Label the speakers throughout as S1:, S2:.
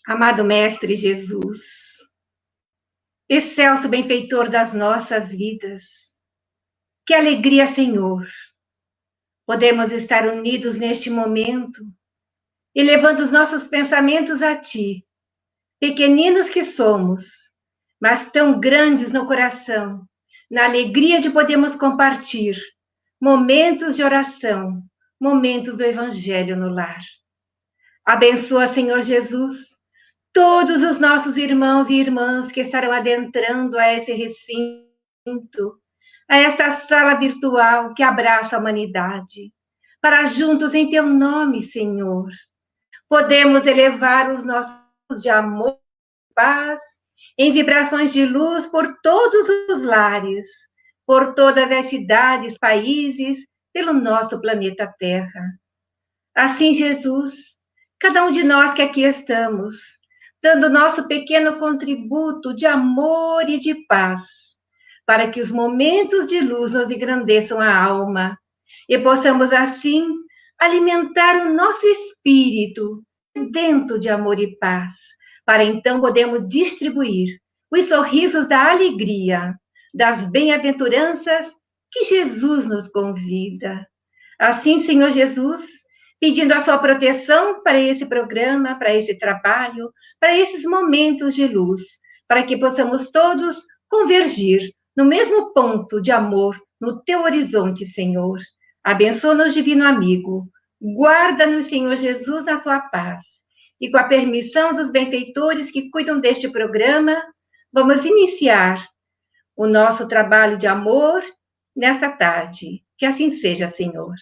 S1: Amado Mestre Jesus, excelso benfeitor das nossas vidas, que alegria, Senhor, podemos estar unidos neste momento, elevando os nossos pensamentos a Ti, pequeninos que somos, mas tão grandes no coração, na alegria de podermos compartilhar momentos de oração, momentos do Evangelho no lar. Abençoa, Senhor Jesus, todos os nossos irmãos e irmãs que estarão adentrando a esse recinto, a essa sala virtual que abraça a humanidade, para juntos em Teu nome, Senhor, podemos elevar os nossos de amor e paz em vibrações de luz por todos os lares, por todas as cidades, países, pelo nosso planeta Terra. Assim, Jesus, cada um de nós que aqui estamos, dando nosso pequeno contributo de amor e de paz, para que os momentos de luz nos engrandeçam a alma e possamos, assim, alimentar o nosso espírito dentro de amor e paz, para então podermos distribuir os sorrisos da alegria, das bem-aventuranças que Jesus nos convida. Assim, Senhor Jesus, pedindo a sua proteção para esse programa, para esse trabalho, para esses momentos de luz, para que possamos todos convergir no mesmo ponto de amor, no teu horizonte, Senhor. Abençoa-nos, divino amigo. Guarda-nos, Senhor Jesus, na tua paz. E com a permissão dos benfeitores que cuidam deste programa, vamos iniciar o nosso trabalho de amor nesta tarde. Que assim seja, Senhor.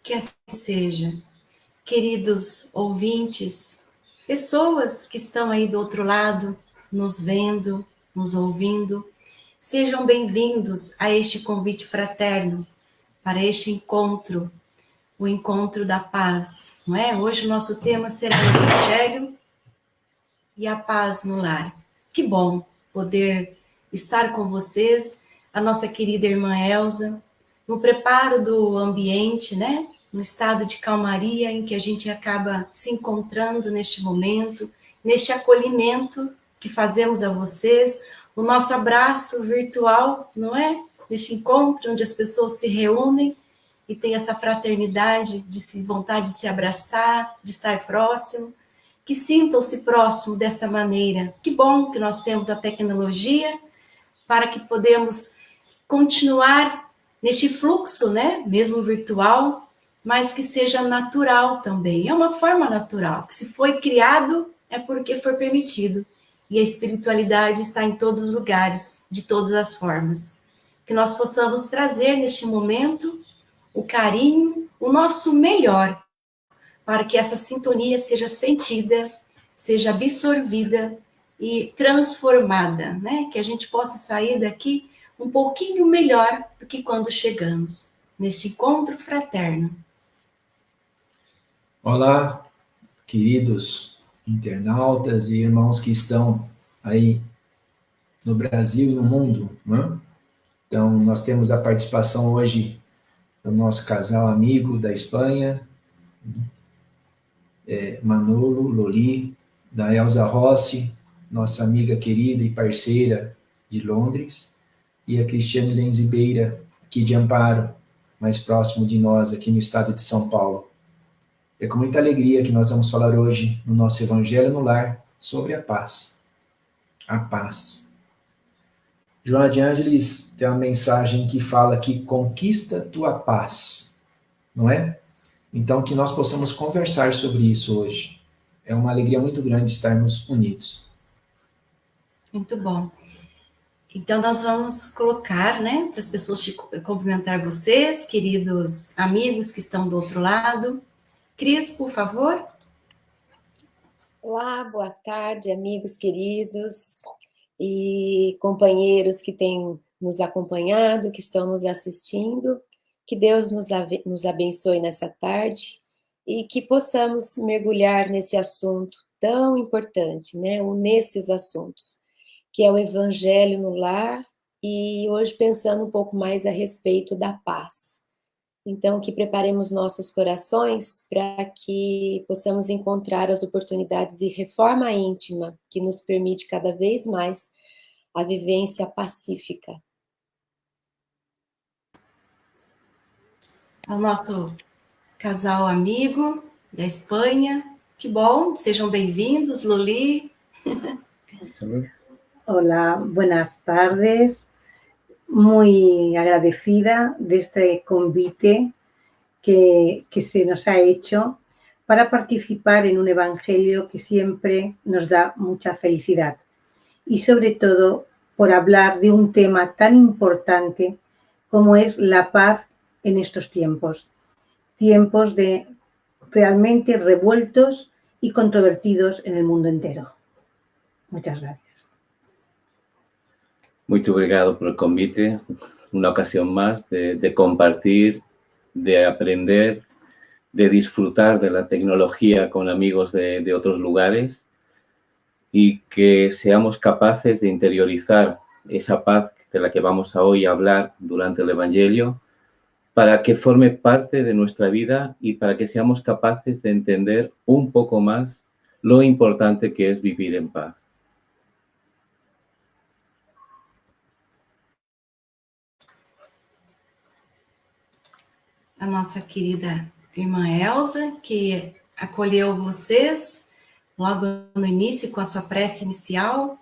S2: Que assim seja. Queridos ouvintes, pessoas que estão aí do outro lado, nos vendo, nos ouvindo, sejam bem-vindos a este convite fraterno, para este encontro, o encontro da paz, não é? Hoje o nosso tema será o Evangelho e a paz no lar. Que bom poder estar com vocês, a nossa querida irmã Elza, no preparo do ambiente, né? No estado de calmaria em que a gente acaba se encontrando neste momento, neste acolhimento que fazemos a vocês, o nosso abraço virtual, não é? Neste encontro onde as pessoas se reúnem e tem essa fraternidade de vontade de se abraçar, de estar próximo, que sintam-se próximo desta maneira. Que bom que nós temos a tecnologia para que podemos continuar neste fluxo, né? Mesmo virtual, mas que seja natural também. É uma forma natural, que se foi criado é porque foi permitido. E a espiritualidade está em todos os lugares, de todas as formas. Que nós possamos trazer neste momento o carinho, o nosso melhor, para que essa sintonia seja sentida, seja absorvida e transformada, né? Que a gente possa sair daqui um pouquinho melhor do que quando chegamos, neste encontro fraterno.
S3: Olá, queridos internautas e irmãos que estão aí no Brasil e no mundo, né? Então, nós temos a participação hoje do nosso casal amigo da Espanha, Manolo, Loli, da Elza Rossi, nossa amiga querida e parceira de Londres, e a Cristiane Lenzibeira, aqui de Amparo, mais próximo de nós, aqui no estado de São Paulo. É com muita alegria que nós vamos falar hoje no nosso Evangelho no Lar sobre a paz. A paz. Joana de Ângeles tem uma mensagem que fala que conquista tua paz, não é? Então, que nós possamos conversar sobre isso hoje. É uma alegria muito grande estarmos unidos.
S2: Muito bom. Então, nós vamos colocar, né, para as pessoas cumprimentar vocês, queridos amigos que estão do outro lado. Cris, por favor.
S4: Olá, boa tarde, amigos queridos e companheiros que têm nos acompanhado, que estão nos assistindo. Que Deus nos abençoe nessa tarde e que possamos mergulhar nesse assunto tão importante, né? Ou nesses assuntos, que é o Evangelho no lar, e hoje pensando um pouco mais a respeito da paz. Então, que preparemos nossos corações para que possamos encontrar as oportunidades de reforma íntima que nos permite cada vez mais a vivência pacífica.
S2: Ao nosso casal amigo da Espanha, que bom, sejam bem-vindos, Loli.
S5: Hola, buenas tardes. Muy agradecida de este convite que se nos ha hecho para participar en un evangelio que siempre nos da mucha felicidad y sobre todo por hablar de un tema tan importante como es la paz en estos tiempos de realmente revueltos y controvertidos en el mundo entero. Muchas gracias.
S6: Muito obrigado por el convite, una ocasión más de compartir, de aprender, de disfrutar de la tecnología con amigos de otros lugares y que seamos capaces de interiorizar esa paz de la que vamos a hoy a hablar durante el Evangelio para que forme parte de nuestra vida y para que seamos capaces de entender un poco más lo importante que es vivir en paz.
S2: A nossa querida irmã Elza, que acolheu vocês logo no início com a sua prece inicial.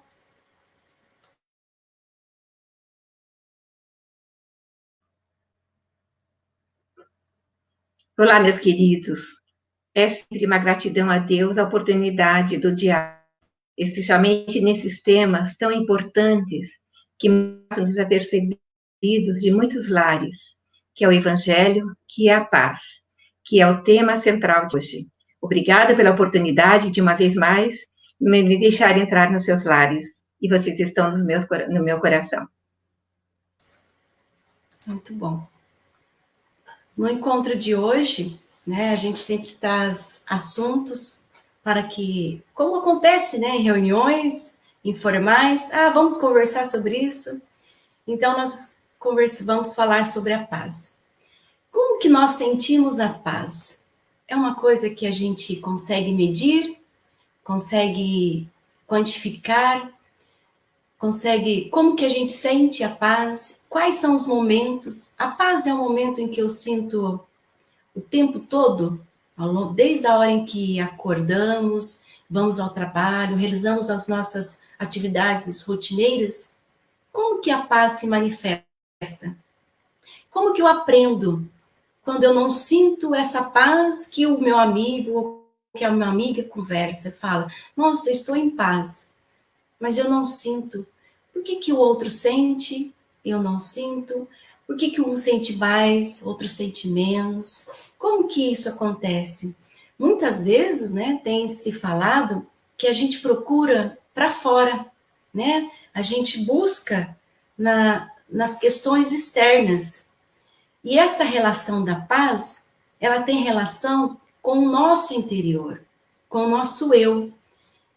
S1: Olá, meus queridos. É sempre uma gratidão a Deus a oportunidade do diálogo, especialmente nesses temas tão importantes que passam desapercebidos de muitos lares, que é o Evangelho, que é a paz, que é o tema central de hoje. Obrigada pela oportunidade, de uma vez mais, me deixar entrar nos seus lares, e vocês estão no meu coração.
S2: Muito bom. No encontro de hoje, né, a gente sempre traz assuntos para que, como acontece, né, em reuniões informais, vamos conversar sobre isso. Então, nós vamos falar sobre a paz. Como que nós sentimos a paz? É uma coisa que a gente consegue medir, consegue quantificar, como que a gente sente a paz? Quais são os momentos? A paz é um momento em que eu sinto o tempo todo, desde a hora em que acordamos, vamos ao trabalho, realizamos as nossas atividades rotineiras. Como que a paz se manifesta? Como que eu aprendo quando eu não sinto essa paz que o meu amigo ou que a minha amiga conversa, fala, nossa, estou em paz, mas eu não sinto. Por que o outro sente, eu não sinto? Por que um sente mais, outro sente menos? Como que isso acontece? Muitas vezes, né, tem se falado que a gente procura para fora, né? A gente busca nas questões externas. E esta relação da paz, ela tem relação com o nosso interior, com o nosso eu.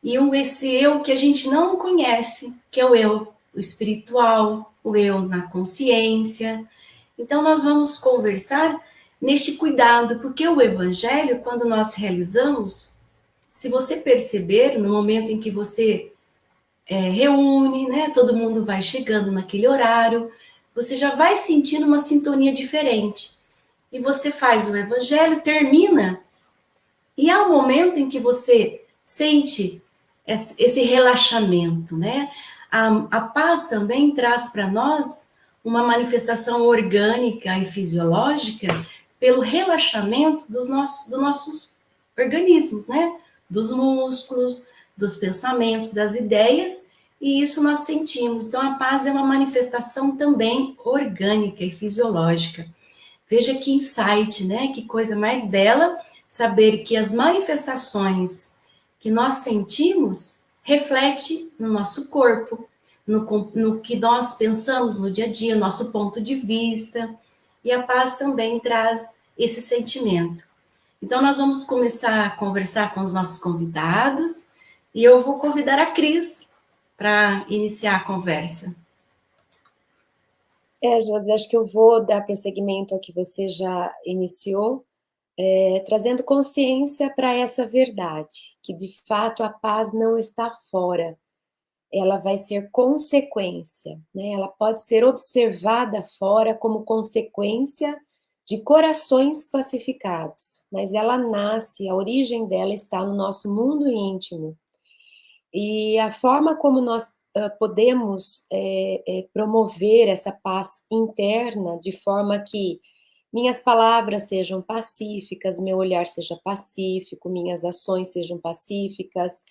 S2: E esse eu que a gente não conhece, que é o eu espiritual, o eu na consciência. Então, nós vamos conversar neste cuidado, porque o Evangelho, quando nós realizamos, se você perceber, no momento em que você reúne, né, todo mundo vai chegando naquele horário, você já vai sentindo uma sintonia diferente. E você faz o Evangelho, termina, e há um momento em que você sente esse relaxamento, né? A paz também traz para nós uma manifestação orgânica e fisiológica pelo relaxamento dos nossos organismos, né? Dos músculos, dos pensamentos, das ideias, e isso nós sentimos. Então, a paz é uma manifestação também orgânica e fisiológica. Veja que insight, né? Que coisa mais bela saber que as manifestações que nós sentimos reflete no nosso corpo, no que nós pensamos no dia a dia, nosso ponto de vista, e a paz também traz esse sentimento. Então, nós vamos começar a conversar com os nossos convidados, e eu vou convidar a Cris para iniciar a conversa.
S4: Josi, acho que eu vou dar prosseguimento ao que você já iniciou, trazendo consciência para essa verdade, que de fato a paz não está fora, ela vai ser consequência, né? Ela pode ser observada fora como consequência de corações pacificados, mas ela nasce, a origem dela está no nosso mundo íntimo. E a forma como nós podemos promover essa paz interna de forma que minhas palavras sejam pacíficas, meu olhar seja pacífico, minhas ações sejam pacíficas,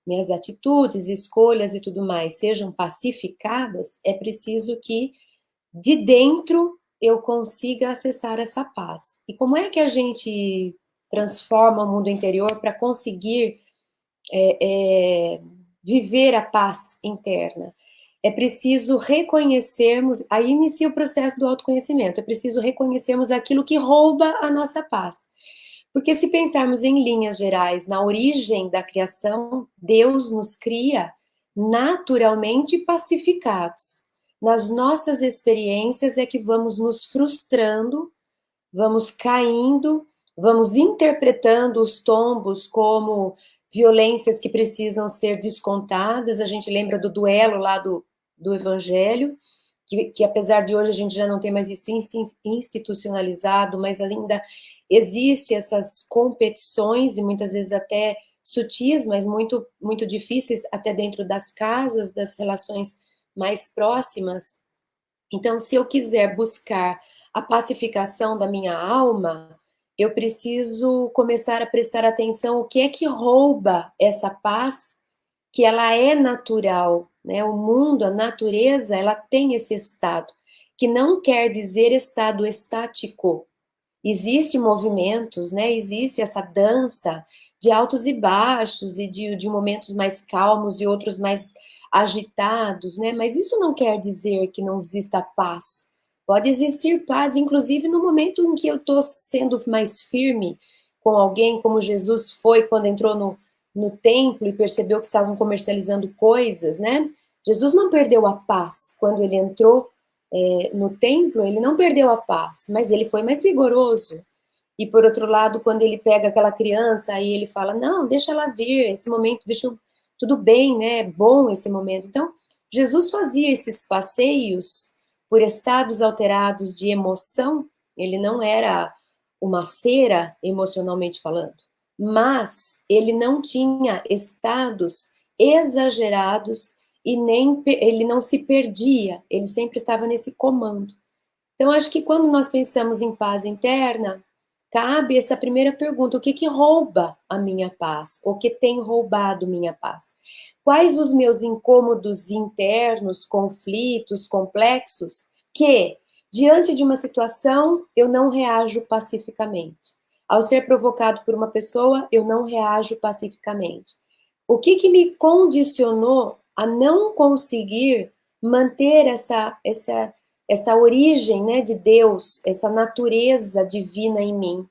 S4: minhas atitudes, escolhas e tudo mais sejam pacificadas, é preciso que de dentro eu consiga acessar essa paz. E como é que a gente transforma o mundo interior para conseguir viver a paz interna? É preciso reconhecermos, aí inicia o processo do autoconhecimento, é preciso reconhecermos aquilo que rouba a nossa paz. Porque se pensarmos em linhas gerais, na origem da criação, Deus nos cria naturalmente pacificados. Nas nossas experiências é que vamos nos frustrando, vamos caindo, vamos interpretando os tombos como violências que precisam ser descontadas. A gente lembra do duelo lá do Evangelho, que apesar de hoje a gente já não ter mais isso institucionalizado, mas ainda existe essas competições, e muitas vezes até sutis, mas muito, muito difíceis, até dentro das casas, das relações mais próximas. Então, se eu quiser buscar a pacificação da minha alma, eu preciso começar a prestar atenção o que é que rouba essa paz, que ela é natural, né? O mundo, a natureza, ela tem esse estado, que não quer dizer estado estático. Existem movimentos, né? Existe essa dança de altos e baixos e de momentos mais calmos e outros mais agitados, né? Mas isso não quer dizer que não exista paz. Pode existir paz, inclusive no momento em que eu estou sendo mais firme com alguém, como Jesus foi quando entrou no templo e percebeu que estavam comercializando coisas, né? Jesus não perdeu a paz quando ele entrou no templo, ele não perdeu a paz, mas ele foi mais vigoroso. E por outro lado, quando ele pega aquela criança, aí ele fala, não, deixa ela vir, esse momento, tudo bem, né, é bom esse momento. Então, Jesus fazia esses passeios por estados alterados de emoção, ele não era uma cera emocionalmente falando, mas ele não tinha estados exagerados e nem ele não se perdia, ele sempre estava nesse comando. Então, acho que quando nós pensamos em paz interna, cabe essa primeira pergunta: o que rouba a minha paz? O que tem roubado minha paz? Quais os meus incômodos internos, conflitos, complexos, que, diante de uma situação, eu não reajo pacificamente? Ao ser provocado por uma pessoa, eu não reajo pacificamente. O que me condicionou a não conseguir manter essa origem, né, de Deus, essa natureza divina em mim?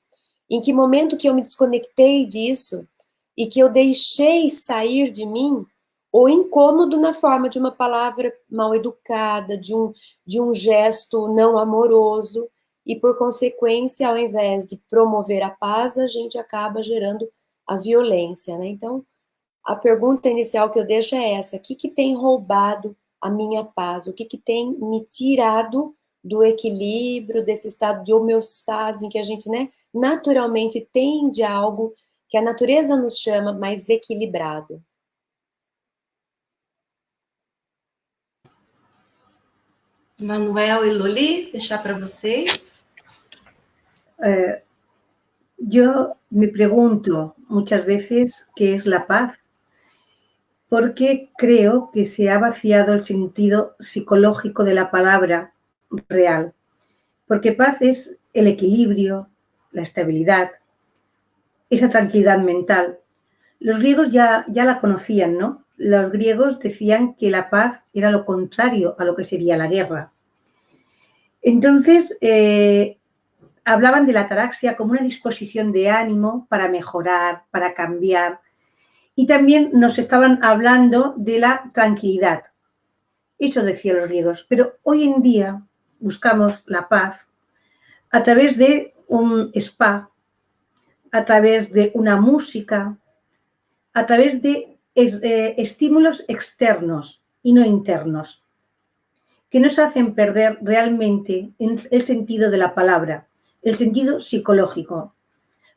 S4: Em que momento que eu me desconectei disso e que eu deixei sair de mim o incômodo na forma de uma palavra mal educada, de um gesto não amoroso, e por consequência, ao invés de promover a paz, a gente acaba gerando a violência, né? Então, a pergunta inicial que eu deixo é essa: o que tem roubado a minha paz? O que tem me tirado do equilíbrio, desse estado de homeostase em que a gente, né, naturalmente tende a algo que a natureza nos chama mais equilibrado?
S2: Manuel e Loli, deixar para vocês.
S5: Yo me pregunto muchas veces qué es la paz, porque creo que se ha vaciado el sentido psicológico de la palabra real. Porque paz es el equilibrio, la estabilidad, esa tranquilidad mental. Los griegos ya la conocían, ¿no? Los griegos decían que la paz era lo contrario a lo que sería la guerra. Entonces, hablaban de la ataraxia como una disposición de ánimo para mejorar, para cambiar. Y también nos estaban hablando de la tranquilidad. Eso decían los griegos. Pero hoy en día buscamos la paz a través de un spa, a través de una música, a través de estímulos externos y no internos, que nos hacen perder realmente el sentido de la palabra, el sentido psicológico.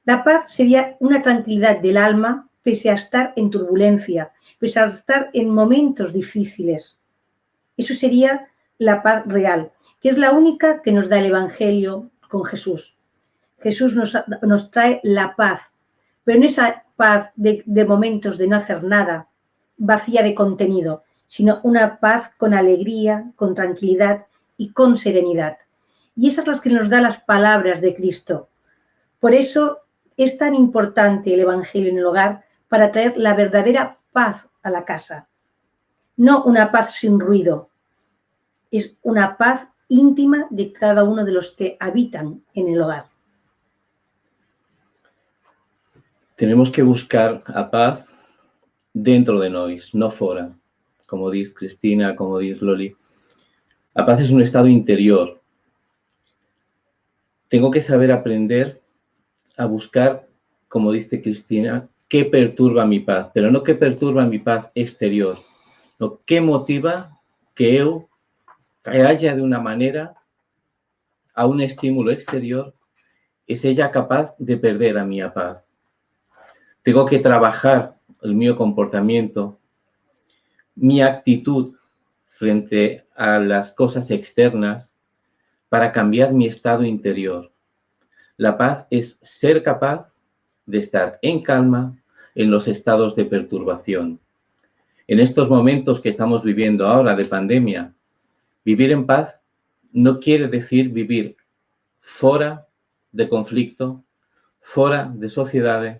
S5: La paz sería una tranquilidad del alma pese a estar en turbulencia, pese a estar en momentos difíciles. Eso sería la paz real, que es la única que nos da el Evangelio con Jesús. Jesús nos trae la paz, pero no esa paz de momentos de no hacer nada, vacía de contenido, sino una paz con alegría, con tranquilidad y con serenidad. Y esas son las que nos da las palabras de Cristo. Por eso es tan importante el Evangelio en el hogar para traer la verdadera paz a la casa. No una paz sin ruido, es una paz íntima de cada uno de los que habitan en el hogar.
S6: Tenemos que buscar a paz dentro de nós, no fora. Como dice Cristina, como dice Loli. La paz es un estado interior. Tengo que saber aprender a buscar, como dice Cristina, qué perturba mi paz, pero no qué perturba mi paz exterior, no qué motiva que eu reaja de una manera a un estímulo exterior y sea capaz de perder a mi paz. Tengo que trabajar el mío comportamiento, mi actitud frente a las cosas externas para cambiar mi estado interior. La paz es ser capaz de estar en calma en los estados de perturbación. En estos momentos que estamos viviendo ahora de pandemia, vivir en paz no quiere decir vivir fuera de conflicto, fuera de sociedad,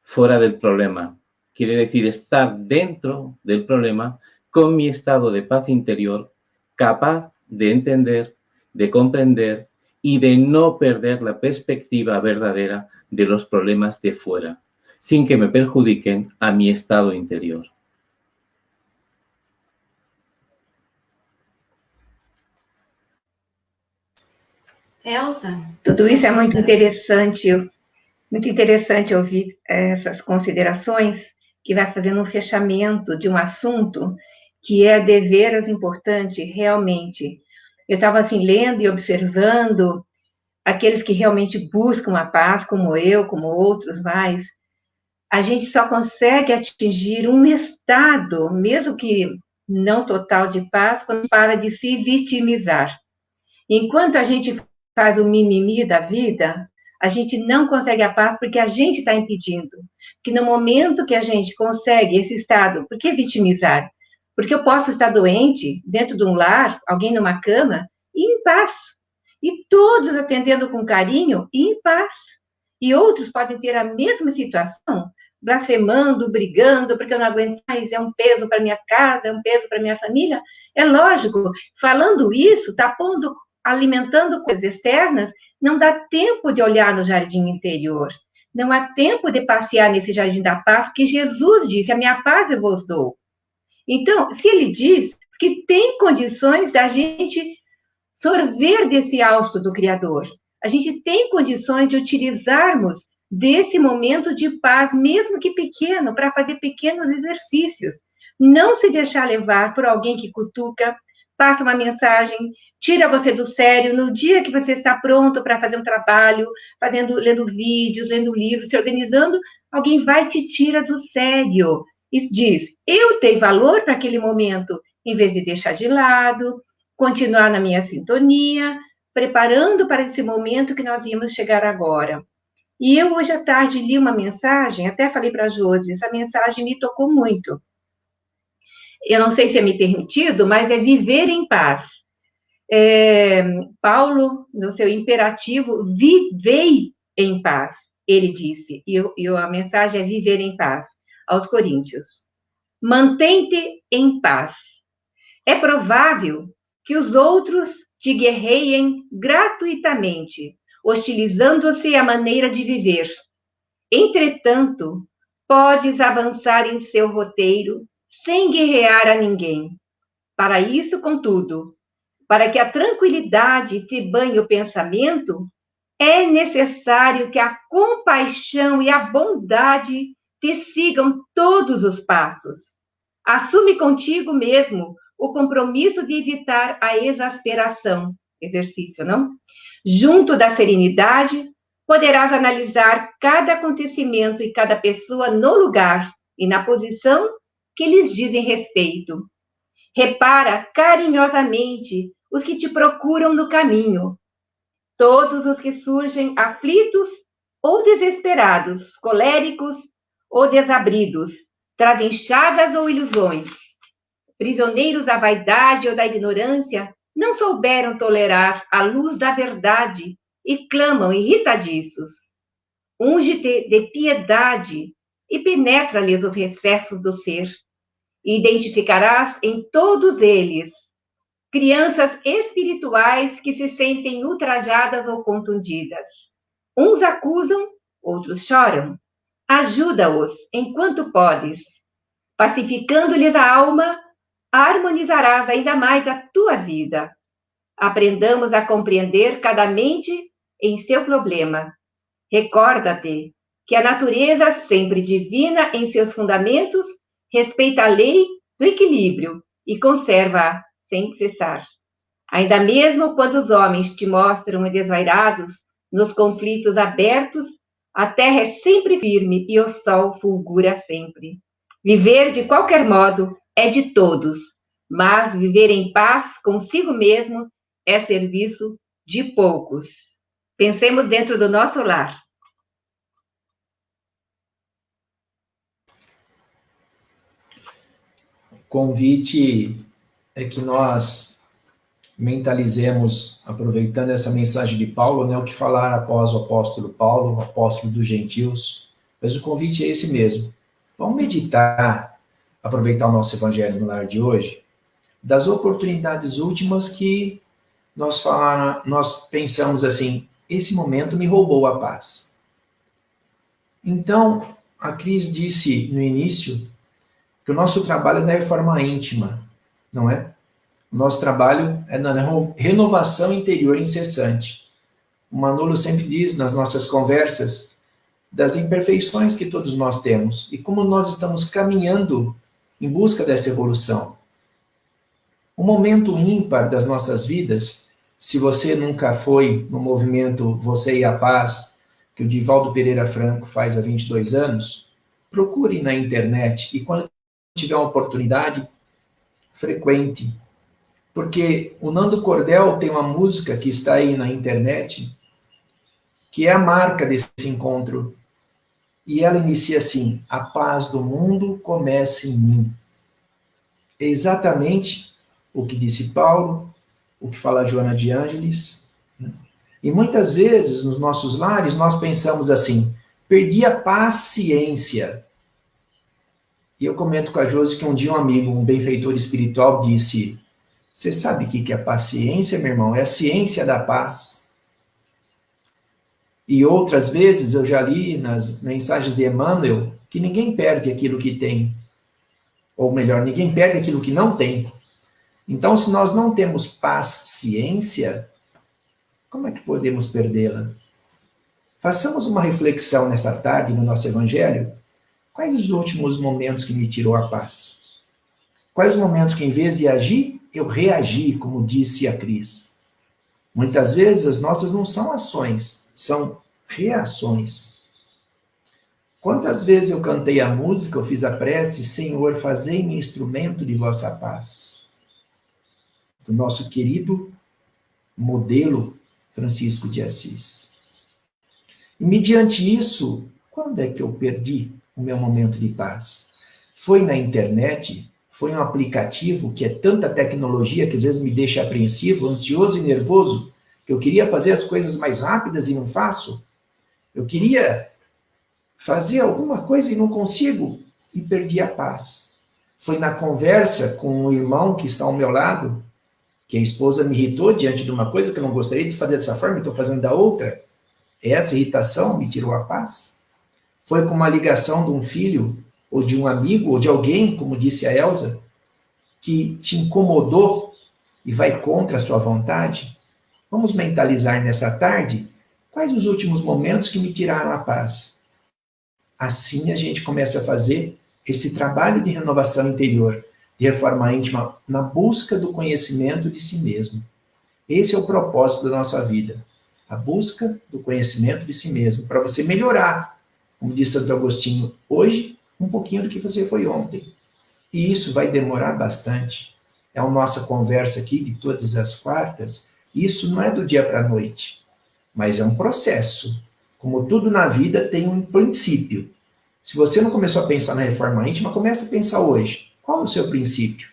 S6: fuera del problema. Quiere decir estar dentro del problema con mi estado de paz interior, capaz de entender, de comprender y de no perder la perspectiva verdadera de los problemas de fuera, sin que me perjudiquen a mi estado interior.
S2: Elza?
S1: Tudo isso é muito interessante ouvir essas considerações, que vai fazendo um fechamento de um assunto que é deveras importante, realmente. Eu estava assim, lendo e observando aqueles que realmente buscam a paz, como eu, como outros mais. A gente só consegue atingir um estado, mesmo que não total de paz, quando para de se vitimizar. Enquanto a gente faz o mimimi da vida, a gente não consegue a paz porque a gente está impedindo. Que no momento que a gente consegue esse estado, por que vitimizar? Porque eu posso estar doente, dentro de um lar, alguém numa cama, e em paz. E todos atendendo com carinho e em paz. E outros podem ter a mesma situação, blasfemando, brigando, porque eu não aguento mais, é um peso para minha casa, é um peso para minha família. É lógico, falando isso, está pondo, alimentando coisas externas, não dá tempo de olhar no jardim interior. Não há tempo de passear nesse jardim da paz, porque Jesus disse, a minha paz eu vos dou. Então, se ele diz que tem condições da gente sorver desse hausto do Criador, a gente tem condições de utilizarmos desse momento de paz, mesmo que pequeno, para fazer pequenos exercícios. Não se deixar levar por alguém que cutuca, passa uma mensagem, tira você do sério, no dia que você está pronto para fazer um trabalho, lendo vídeos, lendo livros, se organizando, alguém vai e te tira do sério. E diz, eu dei valor para aquele momento, em vez de deixar de lado, continuar na minha sintonia, preparando para esse momento que nós íamos chegar agora. E eu, hoje à tarde, li uma mensagem, até falei para a Josi, essa mensagem me tocou muito. Eu não sei se é me permitido, mas é viver em paz. Paulo, no seu imperativo, vivei em paz, ele disse, e a mensagem é viver em paz, aos Coríntios. Mantém-te em paz. É provável que os outros te guerreiem gratuitamente, hostilizando-se à maneira de viver. Entretanto, podes avançar em seu roteiro sem guerrear a ninguém. Para isso, contudo, Para que a tranquilidade te banhe o pensamento, é necessário que a compaixão e a bondade te sigam todos os passos. Assume contigo mesmo o compromisso de evitar a exasperação. Exercício, não? Junto da serenidade, poderás analisar cada acontecimento e cada pessoa no lugar e na posição que lhes dizem respeito. Repara carinhosamente os que te procuram no caminho. Todos os que surgem aflitos ou desesperados, coléricos ou desabridos, trazem chagas ou ilusões. Prisioneiros da vaidade ou da ignorância, não souberam tolerar a luz da verdade e clamam irritadiços. Unge-te de piedade e penetra-lhes os recessos do ser. E identificarás em todos eles crianças espirituais que se sentem ultrajadas ou contundidas. Uns acusam, outros choram. Ajuda-os enquanto podes. Pacificando-lhes a alma, harmonizarás ainda mais a tua vida. Aprendamos a compreender cada mente em seu problema. Recorda-te que a natureza, sempre divina em seus fundamentos, respeita a lei do equilíbrio e conserva-a sem cessar. Ainda mesmo quando os homens te mostram desvairados nos conflitos abertos, a terra é sempre firme e o sol fulgura sempre. Viver de qualquer modo é de todos, mas viver em paz consigo mesmo é serviço de poucos. Pensemos dentro do nosso lar.
S3: O convite é que nós mentalizemos, aproveitando essa mensagem de Paulo, né, o que falar após o apóstolo Paulo, o apóstolo dos gentios, mas o convite é esse mesmo. Vamos meditar, aproveitar o nosso evangelho no lar de hoje, das oportunidades últimas que nós pensamos assim, esse momento me roubou a paz. Então, a Cris disse no início que o nosso trabalho é na reforma íntima, não é? O nosso trabalho é na renovação interior incessante. O Manolo sempre diz nas nossas conversas das imperfeições que todos nós temos e como nós estamos caminhando em busca dessa evolução. Um momento ímpar das nossas vidas, se você nunca foi no movimento Você e a Paz, que o Divaldo Pereira Franco faz há 22 anos, procure na internet e quando tiver uma oportunidade, frequente. Porque o Nando Cordel tem uma música que está aí na internet, que é a marca desse encontro. E ela inicia assim, a paz do mundo começa em mim. É exatamente o que disse Paulo, o que fala Joana de Ângeles. E muitas vezes, nos nossos lares, nós pensamos assim, perdi a paciência. E eu comento com a Josi que um dia um amigo, um benfeitor espiritual, disse, você sabe o que é paciência, meu irmão? É a ciência da paz. E outras vezes eu já li nas mensagens de Emmanuel que ninguém perde aquilo que tem. Ou melhor, ninguém perde aquilo que não tem. Então, se nós não temos paciência, como é que podemos perdê-la? Façamos uma reflexão nessa tarde no nosso Evangelho. Quais os últimos momentos que me tirou a paz? Quais os momentos que, em vez de agir, eu reagi, como disse a Cris? Muitas vezes as nossas não são ações, são reações. Quantas vezes eu cantei a música, eu fiz a prece, Senhor, fazei-me instrumento de vossa paz. Do nosso querido modelo Francisco de Assis. E mediante isso, quando é que eu perdi o meu momento de paz? Foi na internet? Foi um aplicativo que é tanta tecnologia que às vezes me deixa apreensivo, ansioso e nervoso, que eu queria fazer as coisas mais rápidas e não faço? Eu queria fazer alguma coisa e não consigo e perdi a paz. Foi na conversa com um irmão que está ao meu lado, que a esposa me irritou diante de uma coisa que eu não gostaria de fazer dessa forma, e estou fazendo da outra. Essa irritação me tirou a paz. Foi com uma ligação de um filho, ou de um amigo, ou de alguém, como disse a Elza, que te incomodou, e vai contra a sua vontade, vamos mentalizar nessa tarde quais os últimos momentos que me tiraram a paz. Assim a gente começa a fazer esse trabalho de renovação interior, de reforma íntima, na busca do conhecimento de si mesmo. Esse é o propósito da nossa vida, a busca do conhecimento de si mesmo, para você melhorar, como disse Santo Agostinho, hoje, um pouquinho do que você foi ontem. E isso vai demorar bastante. É a nossa conversa aqui de todas as quartas. Isso não é do dia para a noite, mas é um processo. Como tudo na vida tem um princípio. Se você não começou a pensar na reforma íntima, comece a pensar hoje. Qual é o seu princípio?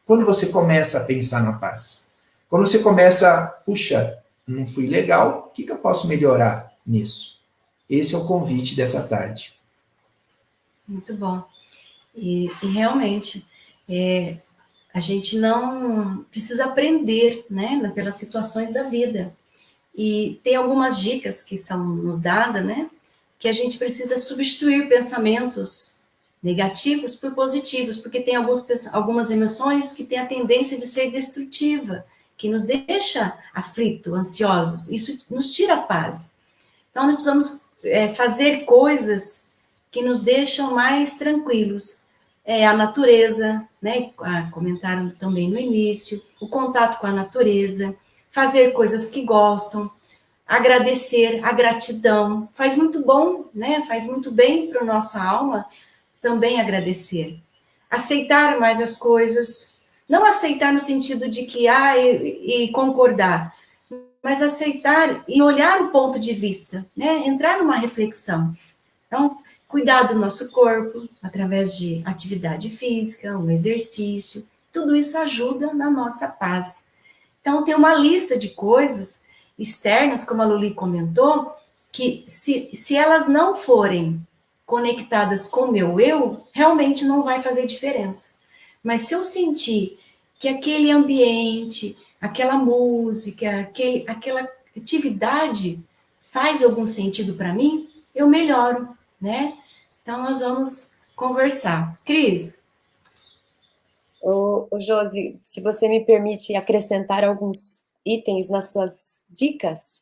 S3: Quando você começa a pensar na paz? Quando você começa, puxa, não fui legal, o que eu posso melhorar nisso? Esse é o convite dessa tarde.
S2: Muito bom. E realmente, a gente não precisa aprender, né, pelas situações da vida. E tem algumas dicas que são nos dadas, né, que a gente precisa substituir pensamentos negativos por positivos, porque tem algumas emoções que têm a tendência de ser destrutiva, que nos deixa aflitos, ansiosos. Isso nos tira a paz. Então, nós precisamos fazer coisas que nos deixam mais tranquilos. A natureza, né? Comentaram também no início, o contato com a natureza, fazer coisas que gostam, agradecer, a gratidão, faz muito bom, né? Faz muito bem para a nossa alma também agradecer. Aceitar mais as coisas, não aceitar no sentido de que, e concordar, mas aceitar e olhar o ponto de vista, né? Entrar numa reflexão. Então, cuidar do nosso corpo, através de atividade física, um exercício, tudo isso ajuda na nossa paz. Então, tem uma lista de coisas externas, como a Luli comentou, que se elas não forem conectadas com o meu eu, realmente não vai fazer diferença. Mas se eu sentir que aquele ambiente, aquela música, aquela atividade faz algum sentido para mim, eu melhoro, né? Então, nós vamos conversar. Cris?
S4: Ô, Josi, se você me permite acrescentar alguns itens nas suas dicas,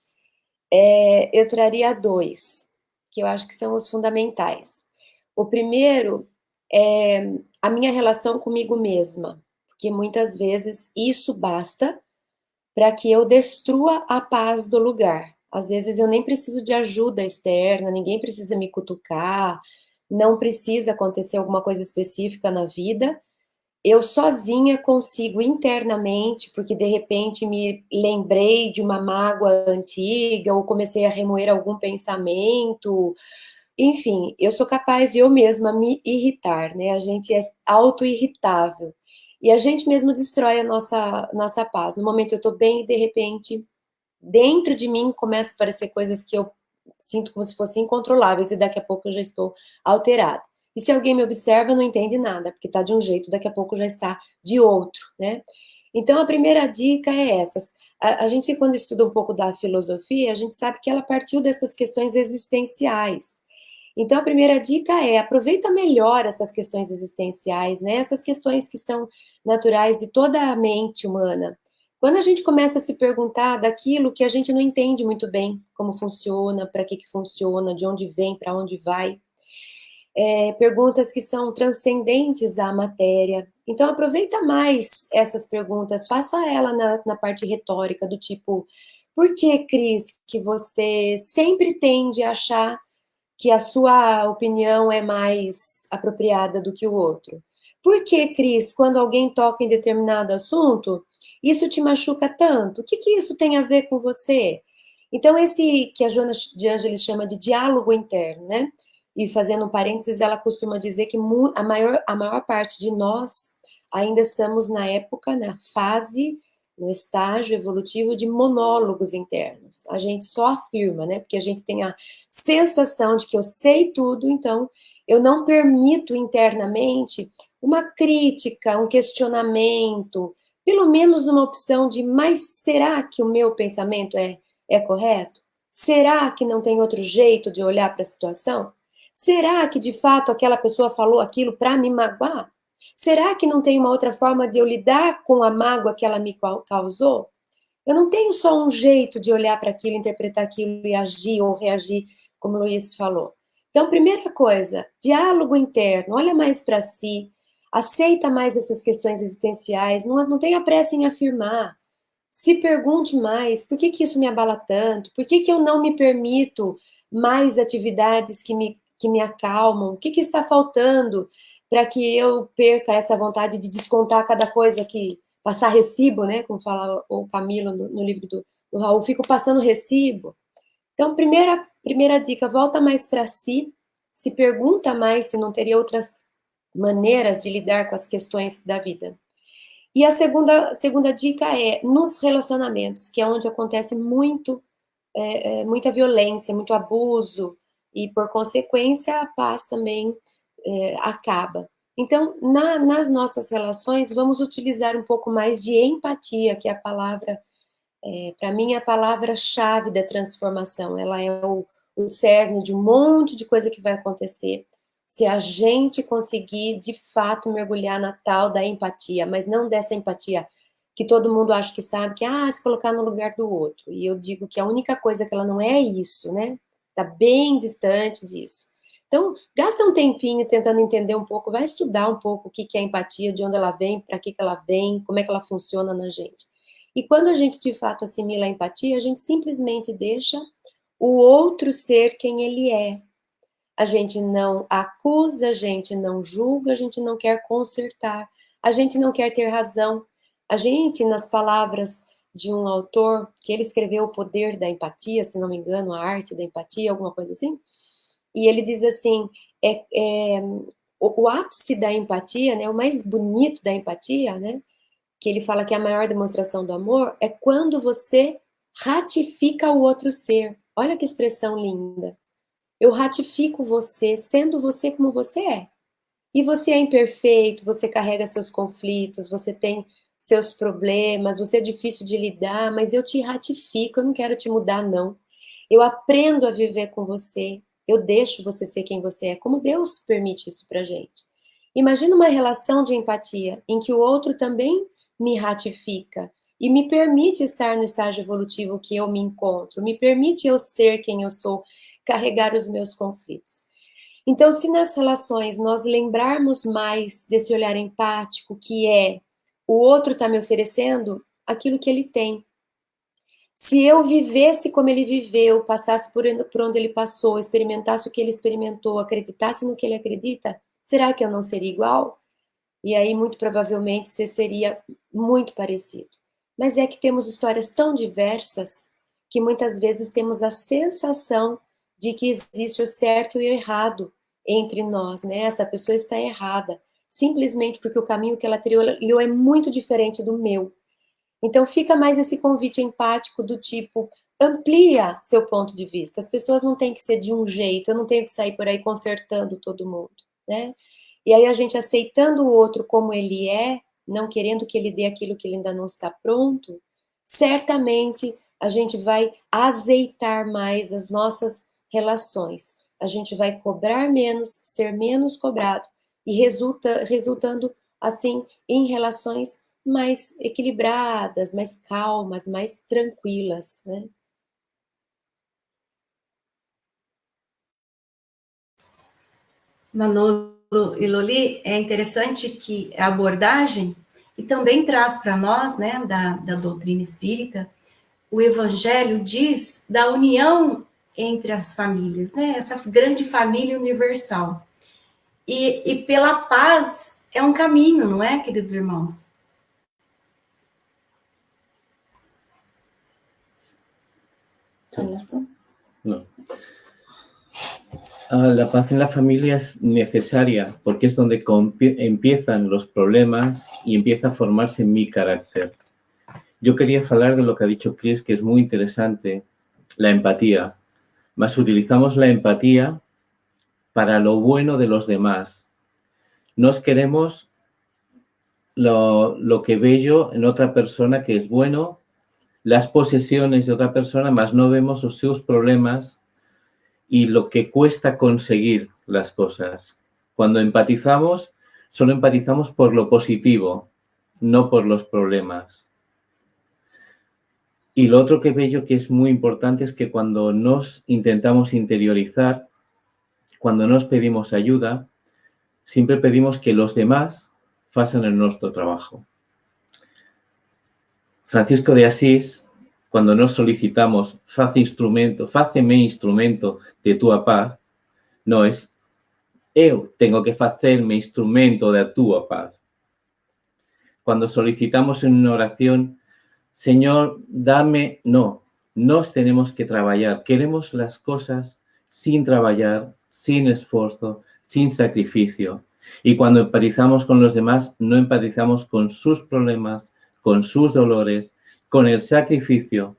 S4: eu traria 2, que eu acho que são os fundamentais. O primeiro é a minha relação comigo mesma, porque muitas vezes isso basta para que eu destrua a paz do lugar. Às vezes eu nem preciso de ajuda externa, ninguém precisa me cutucar, não precisa acontecer alguma coisa específica na vida. Eu sozinha consigo internamente, porque de repente me lembrei de uma mágoa antiga, ou comecei a remoer algum pensamento. Enfim, eu sou capaz de eu mesma me irritar, né? A gente é auto-irritável. E a gente mesmo destrói a nossa paz. No momento eu estou bem e, de repente, dentro de mim começam a aparecer coisas que eu sinto como se fossem incontroláveis e daqui a pouco eu já estou alterada. E se alguém me observa, não entende nada, porque está de um jeito, daqui a pouco já está de outro, né? Então, a primeira dica é essa. A gente, quando estuda um pouco da filosofia, a gente sabe que ela partiu dessas questões existenciais. Então, a primeira dica é aproveita melhor essas questões existenciais, né? Essas questões que são naturais de toda a mente humana. Quando a gente começa a se perguntar daquilo que a gente não entende muito bem, como funciona, para que funciona, de onde vem, para onde vai, perguntas que são transcendentes à matéria. Então, aproveita mais essas perguntas, faça ela na parte retórica, do tipo, por que, Cris, que você sempre tende a achar que a sua opinião é mais apropriada do que o outro? Por que, Cris, quando alguém toca em determinado assunto, isso te machuca tanto? O que isso tem a ver com você? Então, esse que a Joana de Ângeles chama de diálogo interno, né? E fazendo um parênteses, ela costuma dizer que a maior parte de nós ainda estamos na época, na fase, no estágio evolutivo de monólogos internos. A gente só afirma, né? Porque a gente tem a sensação de que eu sei tudo, então eu não permito internamente uma crítica, um questionamento, pelo menos uma opção de, mas será que o meu pensamento é correto? Será que não tem outro jeito de olhar para a situação? Será que, de fato, aquela pessoa falou aquilo para me magoar? Será que não tem uma outra forma de eu lidar com a mágoa que ela me causou? Eu não tenho só um jeito de olhar para aquilo, interpretar aquilo e agir ou reagir, como o Luiz falou. Então, primeira coisa, diálogo interno, olha mais para si, aceita mais essas questões existenciais, não tenha pressa em afirmar. Se pergunte mais, por que isso me abala tanto? Por que eu não me permito mais atividades que me acalmam? O que está faltando para que eu perca essa vontade de descontar cada coisa que... Passar recibo, né? Como fala o Camilo no livro do Raul, fico passando recibo. Então, primeira dica, volta mais para si, se pergunta mais se não teria outras maneiras de lidar com as questões da vida. E a segunda dica é nos relacionamentos, que é onde acontece muita violência, muito abuso, e por consequência a paz também acaba. Então, nas nossas relações, vamos utilizar um pouco mais de empatia, que é a palavra, para mim, é a palavra-chave da transformação. Ela é o cerne de um monte de coisa que vai acontecer, se a gente conseguir, de fato, mergulhar na tal da empatia, mas não dessa empatia que todo mundo acha que sabe, que se colocar no lugar do outro. E eu digo que a única coisa que ela não é isso, né? Está bem distante disso. Então, gasta um tempinho tentando entender um pouco, vai estudar um pouco o que é empatia, de onde ela vem, para que ela vem, como é que ela funciona na gente. E quando a gente, de fato, assimila a empatia, a gente simplesmente deixa o outro ser quem ele é. A gente não acusa, a gente não julga, a gente não quer consertar, a gente não quer ter razão. A gente, nas palavras de um autor, que ele escreveu O Poder da Empatia, se não me engano, A Arte da Empatia, alguma coisa assim, e ele diz assim, o ápice da empatia, né, o mais bonito da empatia, né, que ele fala que é a maior demonstração do amor, é quando você ratifica o outro ser. Olha que expressão linda. Eu ratifico você, sendo você como você é. E você é imperfeito, você carrega seus conflitos, você tem seus problemas, você é difícil de lidar, mas eu te ratifico, eu não quero te mudar, não. Eu aprendo a viver com você, eu deixo você ser quem você é, como Deus permite isso pra gente. Imagina uma relação de empatia, em que o outro também me ratifica e me permite estar no estágio evolutivo que eu me encontro, me permite eu ser quem eu sou, carregar os meus conflitos. Então, se nas relações nós lembrarmos mais desse olhar empático, que é o outro está me oferecendo aquilo que ele tem. Se eu vivesse como ele viveu, passasse por onde ele passou, experimentasse o que ele experimentou, acreditasse no que ele acredita, será que eu não seria igual? E aí, muito provavelmente, você seria muito parecido. Mas é que temos histórias tão diversas que muitas vezes temos a sensação de que existe o certo e o errado entre nós, né? Essa pessoa está errada, simplesmente porque o caminho que ela trilhou é muito diferente do meu. Então, fica mais esse convite empático do tipo, amplia seu ponto de vista. As pessoas não têm que ser de um jeito, eu não tenho que sair por aí consertando todo mundo, né? E aí a gente aceitando o outro como ele é, não querendo que ele dê aquilo que ele ainda não está pronto, certamente a gente vai azeitar mais as nossas relações. A gente vai cobrar menos, ser menos cobrado e resultando assim em relações mais equilibradas, mais calmas, mais tranquilas, né?
S2: Manolo e Loli, é interessante que a abordagem, e também traz para nós, né, da doutrina espírita, o Evangelho diz da união entre as famílias, né, essa grande família universal. E pela paz é um caminho, não é, queridos irmãos?
S6: No. La paz en la familia es necesaria porque es donde empiezan los problemas y empieza a formarse mi carácter. Yo quería hablar de lo que ha dicho Chris, que es muy interesante, la empatía. Más utilizamos la empatía para lo bueno de los demás. Nos queremos lo que bello en otra persona que es bueno, las posesiones de otra persona, más no vemos sus problemas y lo que cuesta conseguir las cosas. Cuando empatizamos, Solo empatizamos por lo positivo, no por los problemas. Y lo otro que veo que es muy importante es que cuando nos intentamos interiorizar, cuando nos pedimos ayuda, siempre pedimos que los demás facen el nuestro trabajo. Francisco de Asís, cuando nos solicitamos, fáceme instrumento de tua paz, no es eu tengo que facerme instrumento da tua paz. Cuando solicitamos en una oración, Señor, dame, no, nos tenemos que trabajar. Queremos las cosas sin trabajar, sin esfuerzo, sin sacrificio. Y cuando empatizamos con los demás, no empatizamos con sus problemas, con sus dolores, con el sacrificio,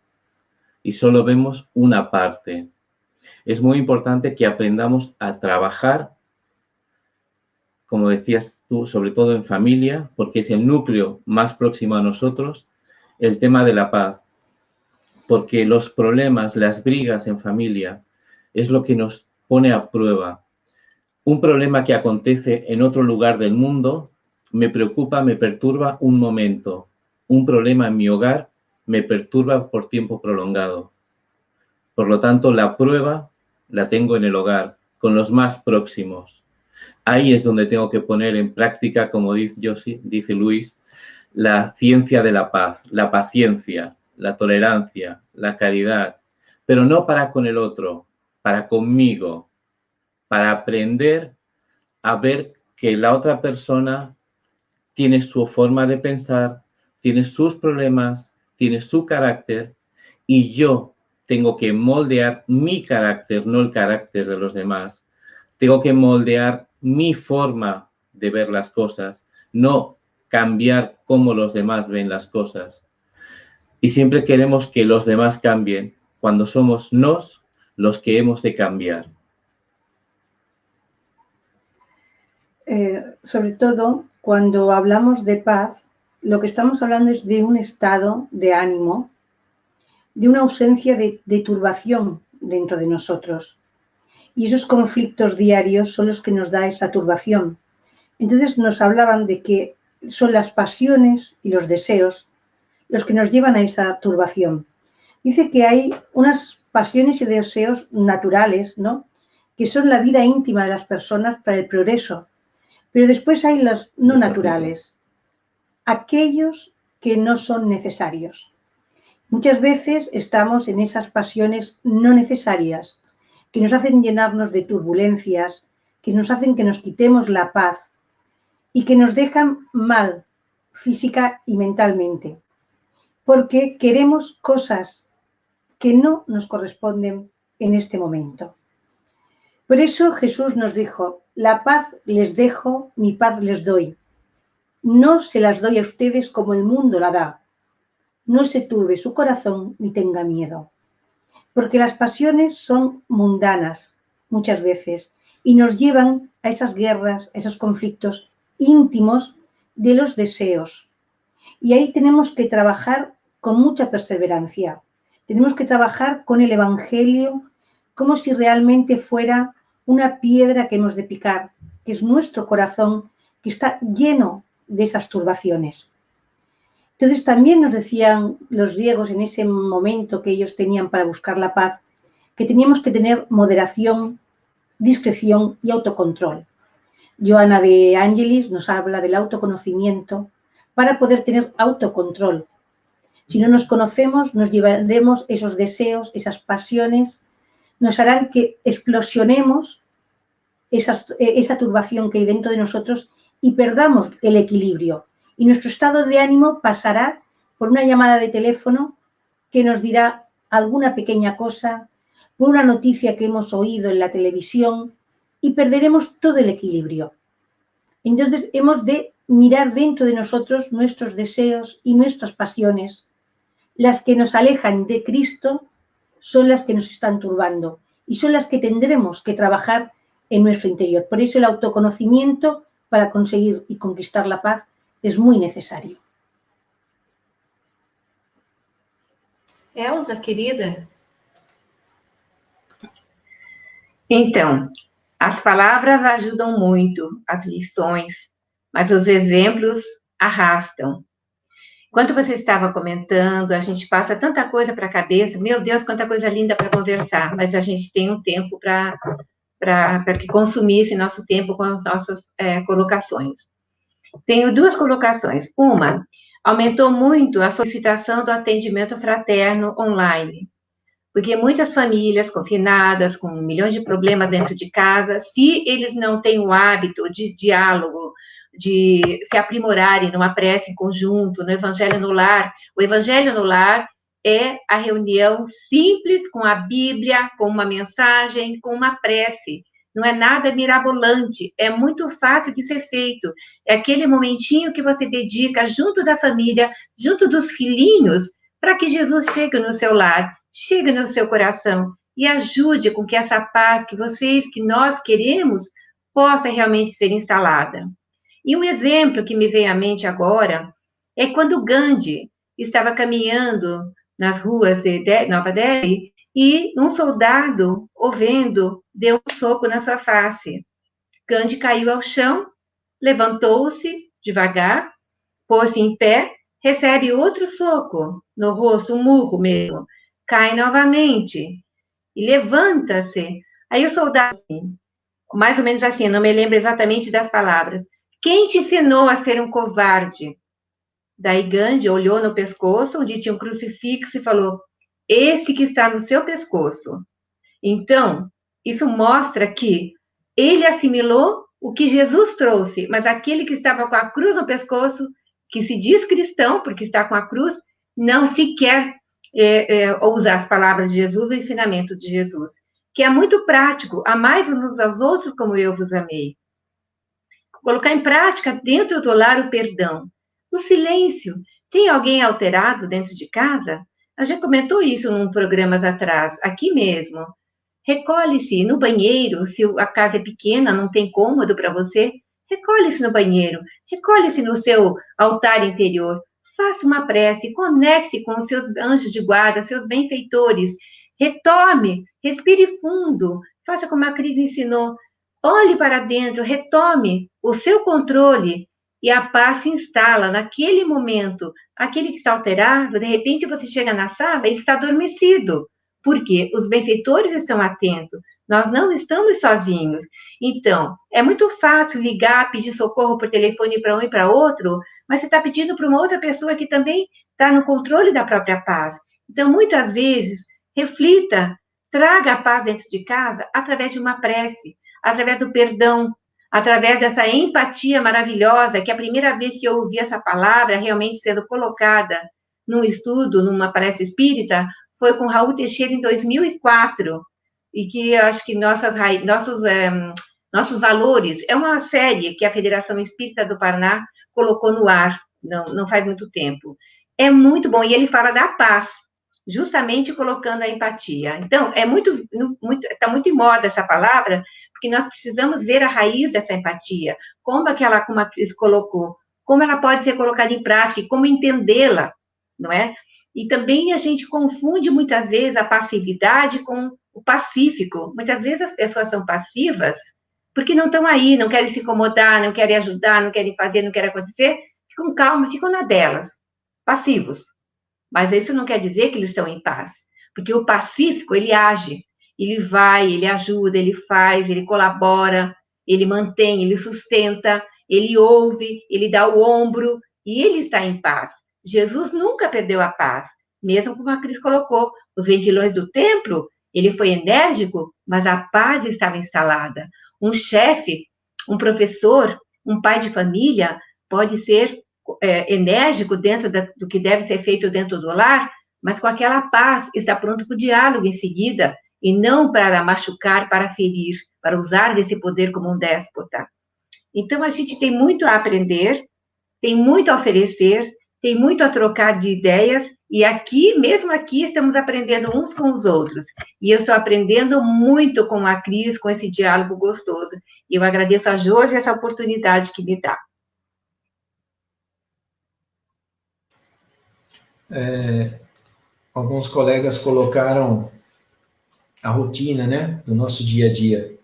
S6: y solo vemos una parte. Es muy importante que aprendamos a trabajar, como decías tú, sobre todo en familia, porque es el núcleo más próximo a nosotros, el tema de la paz. Porque los problemas, las brigas en familia, es lo que nos pone a prueba. Un problema que acontece en otro lugar del mundo me preocupa, me perturba un momento. Un problema en mi hogar me perturba por tiempo prolongado. Por lo tanto, la prueba la tengo en el hogar, con los más próximos. Ahí es donde tengo que poner en práctica, como dice Luis, la ciencia de la paz, la paciencia, la tolerancia, la caridad, pero no para con el otro, para conmigo, para aprender a ver que la otra persona tiene su forma de pensar, tiene sus problemas, tiene su carácter, y yo tengo que moldear mi carácter, no el carácter de los demás. Tengo que moldear mi forma de ver las cosas, no cambiar cómo los demás ven las cosas. Y siempre queremos que los demás cambien, cuando somos nos los que hemos de cambiar.
S5: Sobre todo, cuando hablamos de paz, lo que estamos hablando es de un estado de ánimo, de una ausencia de turbación dentro de nosotros. Y esos conflictos diarios son los que nos da esa turbación. Entonces nos hablaban de que son las pasiones y los deseos los que nos llevan a esa turbación. Dice que hay unas pasiones y deseos naturales, ¿no?, que son la vida íntima de las personas para el progreso. Pero después hay los no naturales, aquellos que no son necesarios. Muchas veces estamos en esas pasiones no necesarias, que nos hacen llenarnos de turbulencias, que nos hacen que nos quitemos la paz y que nos dejan mal física y mentalmente, porque queremos cosas que no nos corresponden en este momento. Por eso Jesús nos dijo: la paz les dejo, mi paz les doy. No se las doy a ustedes como el mundo la da. No se turbe su corazón ni tenga miedo. Porque las pasiones son mundanas muchas veces y nos llevan a esas guerras, a esos conflictos íntimos de los deseos. Y ahí tenemos que trabajar con mucha perseverancia. Tenemos que trabajar con el Evangelio como si realmente fuera una piedra que hemos de picar, que es nuestro corazón, que está lleno de esas turbaciones. Entonces también nos decían los griegos en ese momento que ellos tenían para buscar la paz, que teníamos que tener moderación, discreción y autocontrol. Joana de Angelis nos habla del autoconocimiento para poder tener autocontrol. Si no nos conocemos, nos llevaremos esos deseos, esas pasiones, nos harán que explosionemos esa turbación que hay dentro de nosotros y perdamos el equilibrio. Y nuestro estado de ánimo pasará por una llamada de teléfono que nos dirá alguna pequeña cosa, por una noticia que hemos oído en la televisión, y perderemos todo el equilibrio. Entonces hemos de mirar dentro de nosotros nuestros deseos y nuestras pasiones. Las que nos alejan de Cristo son las que nos están turbando y son las que tendremos que trabajar en nuestro interior. Por eso el autoconocimiento para conseguir y conquistar la paz es muy necesario.
S2: Elza, querida.
S1: Então, as palavras ajudam muito, as lições, mas os exemplos arrastam. Enquanto você estava comentando, a gente passa tanta coisa para a cabeça, meu Deus, quanta coisa linda para conversar, mas a gente tem um tempo para que consumisse nosso tempo com as nossas colocações. Tenho duas colocações. Uma, aumentou muito a solicitação do atendimento fraterno online, porque muitas famílias confinadas, com milhões de problemas dentro de casa, se eles não têm o hábito de diálogo, de se aprimorarem numa prece em conjunto, no Evangelho no Lar, o Evangelho no Lar é a reunião simples com a Bíblia, com uma mensagem, com uma prece. Não é nada mirabolante, é muito fácil de ser feito. É aquele momentinho que você dedica junto da família, junto dos filhinhos, para que Jesus chegue no seu lar, chegue no seu coração e ajude com que essa paz que nós queremos, possa realmente ser instalada. E um exemplo que me vem à mente agora é quando Gandhi estava caminhando nas ruas de Nova Delhi e um soldado, o vendo, deu um soco na sua face. Gandhi caiu ao chão, levantou-se devagar, pôs-se em pé, recebe outro soco no rosto, um murro mesmo, cai novamente e levanta-se. Aí o soldado, mais ou menos assim, não me lembro exatamente das palavras, quem te ensinou a ser um covarde? Daí Gandhi olhou no pescoço, onde tinha um crucifixo, e falou, esse que está no seu pescoço. Então, isso mostra que ele assimilou o que Jesus trouxe, mas aquele que estava com a cruz no pescoço, que se diz cristão, porque está com a cruz, não sequer ousa as palavras de Jesus, o ensinamento de Jesus, que é muito prático, amai-vos uns aos outros como eu vos amei. Colocar em prática dentro do lar o perdão. O silêncio. Tem alguém alterado dentro de casa? A gente comentou isso em programas atrás, aqui mesmo. Recolhe-se no banheiro, se a casa é pequena, não tem cômodo para você, recolhe-se no banheiro, recolhe-se no seu altar interior, faça uma prece, conecte-se com os seus anjos de guarda, seus benfeitores, retome, respire fundo, faça como a Cris ensinou, olhe para dentro, retome o seu controle e a paz se instala naquele momento. Aquele que está alterado, de repente você chega na sala e está adormecido. Porque os benfeitores estão atentos, nós não estamos sozinhos. Então, é muito fácil ligar, pedir socorro por telefone para um e para outro, mas você está pedindo para uma outra pessoa que também está no controle da própria paz. Então, muitas vezes, reflita, traga a paz dentro de casa através de uma prece, através do perdão, através dessa empatia maravilhosa, que a primeira vez que eu ouvi essa palavra realmente sendo colocada num estudo, numa palestra espírita, foi com Raul Teixeira em 2004, e que eu acho que nossos valores, é uma série que a Federação Espírita do Paraná colocou no ar, não faz muito tempo. É muito bom, e ele fala da paz, justamente colocando a empatia. Então, está muito em moda essa palavra, porque nós precisamos ver a raiz dessa empatia, como a Cris colocou, como ela pode ser colocada em prática, e como entendê-la, não é? E também a gente confunde muitas vezes a passividade com o pacífico. Muitas vezes as pessoas são passivas porque não estão aí, não querem se incomodar, não querem ajudar, não querem fazer, não querem acontecer, ficam calmas, ficam na delas, passivos. Mas isso não quer dizer que eles estão em paz, porque o pacífico, ele age, ele vai, ele ajuda, ele faz, ele colabora, ele mantém, ele sustenta, ele ouve, ele dá o ombro, e ele está em paz. Jesus nunca perdeu a paz, mesmo como a Cris colocou, os vendilhões do templo, ele foi enérgico, mas a paz estava instalada. Um chefe, um professor, um pai de família pode ser enérgico dentro do que deve ser feito dentro do lar, mas com aquela paz está pronto para o diálogo em seguida, e não para machucar, para ferir, para usar desse poder como um déspota. Então, a gente tem muito a aprender, tem muito a oferecer, tem muito a trocar de ideias, e aqui, mesmo aqui, estamos aprendendo uns com os outros. E eu estou aprendendo muito com a Cris, com esse diálogo gostoso. E eu agradeço a Josi essa oportunidade que me dá.
S3: Alguns colegas colocaram a rotina, né, do nosso dia a dia.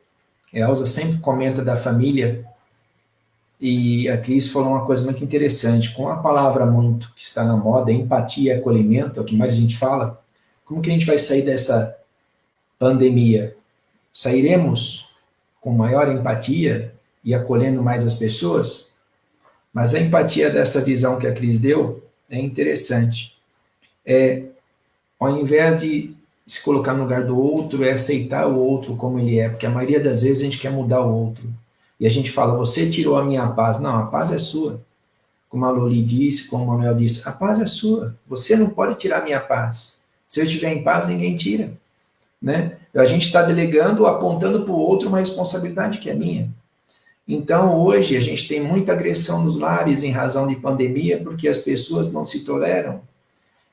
S3: A Elza sempre comenta da família, E a Cris falou uma coisa muito interessante, com a palavra muito que está na moda, empatia e acolhimento, é o que mais a gente fala, como que a gente vai sair dessa pandemia? Sairemos com maior empatia e acolhendo mais as pessoas? Mas a empatia dessa visão que a Cris deu é interessante. Ao invés de se colocar no lugar do outro, é aceitar o outro como ele é, porque a maioria das vezes a gente quer mudar o outro. E a gente fala, você tirou a minha paz. Não, a paz é sua. Como a Loli disse, como a Mel disse, a paz é sua. Você não pode tirar a minha paz. Se eu estiver em paz, ninguém tira. Né? A gente está delegando, apontando para o outro uma responsabilidade que é minha. Então, hoje, a gente tem muita agressão nos lares em razão de pandemia, porque as pessoas não se toleram.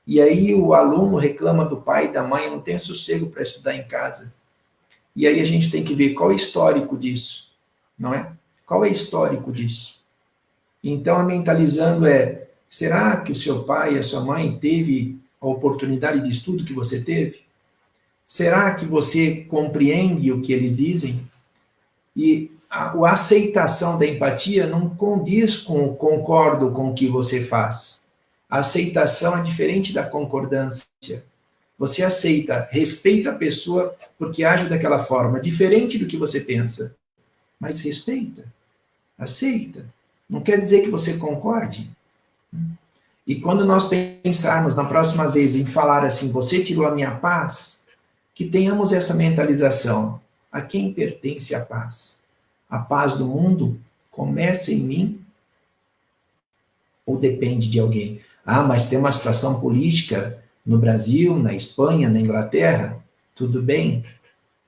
S3: E aí o aluno reclama do pai e da mãe, não tem sossego para estudar em casa. E aí a gente tem que ver qual é o histórico disso, não é? Qual é o histórico disso? Então, a mentalizando será que o seu pai e a sua mãe teve a oportunidade de estudo que você teve? Será que você compreende o que eles dizem? E a aceitação da empatia não condiz com o concordo com o que você faz. A aceitação é diferente da concordância. Você aceita, respeita a pessoa porque age daquela forma, diferente do que você pensa. Mas respeita, aceita. Não quer dizer que você concorde. E quando nós pensarmos na próxima vez em falar assim, você tirou a minha paz, que tenhamos essa mentalização. A quem pertence a paz? A paz do mundo começa em mim ou depende de alguém? Ah, mas tem uma situação política no Brasil, na Espanha, na Inglaterra. Tudo bem.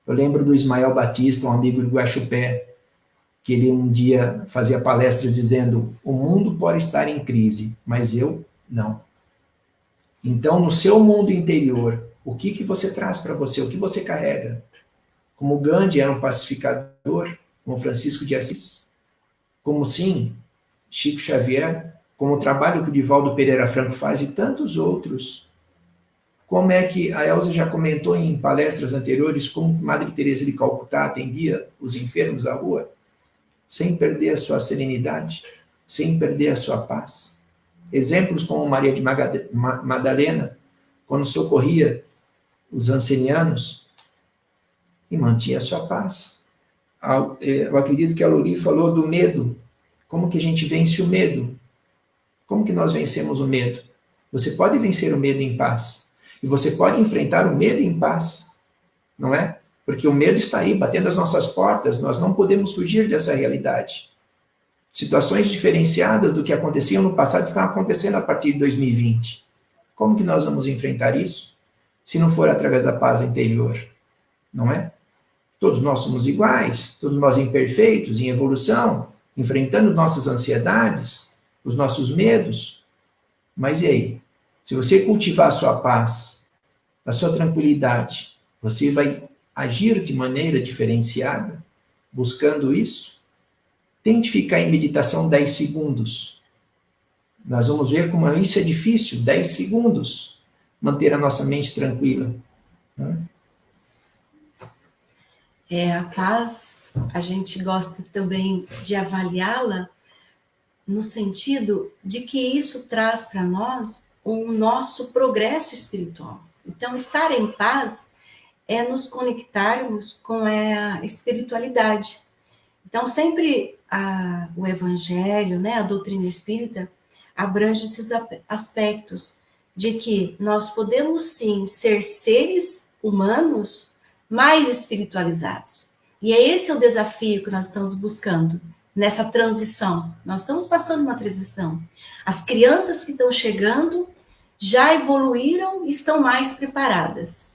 S3: Eu lembro do Ismael Batista, um amigo do Guaxupé, que ele um dia fazia palestras dizendo, o mundo pode estar em crise, mas eu não. Então, no seu mundo interior, o que você traz para você? O que você carrega? Como Gandhi era um pacificador, como Francisco de Assis, como sim, Chico Xavier, como o trabalho que o Divaldo Pereira Franco faz e tantos outros. Como é que a Elza já comentou em palestras anteriores como Madre Teresa de Calcutá atendia os enfermos à rua, sem perder a sua serenidade, sem perder a sua paz. Exemplos como Maria de Madalena, quando socorria os ancenianos e mantinha a sua paz. Eu acredito que a Loli falou do medo. Como que a gente vence o medo? Como que nós vencemos o medo? Você pode vencer o medo em paz. E você pode enfrentar o medo em paz. Não é? Porque o medo está aí, batendo as nossas portas. Nós não podemos fugir dessa realidade. Situações diferenciadas do que aconteciam no passado estão acontecendo a partir de 2020. Como que nós vamos enfrentar isso? Se não for através da paz interior. Não é? Todos nós somos iguais, todos nós imperfeitos, em evolução, enfrentando nossas ansiedades, os nossos medos. Mas e aí? Se você cultivar a sua paz, a sua tranquilidade, você vai agir de maneira diferenciada, buscando isso? Tente ficar em meditação 10 segundos. Nós vamos ver como isso é difícil, 10 segundos, manter a nossa mente tranquila. Né?
S2: A paz, a gente gosta também de avaliá-la no sentido de que isso traz para nós o nosso progresso espiritual. Então, estar em paz é nos conectarmos com a espiritualidade. Então, sempre o Evangelho, né, a doutrina espírita, abrange esses aspectos de que nós podemos sim ser seres humanos mais espiritualizados. E é esse o desafio que nós estamos buscando nessa transição. Nós estamos passando uma transição. As crianças que estão chegando já evoluíram e estão mais preparadas.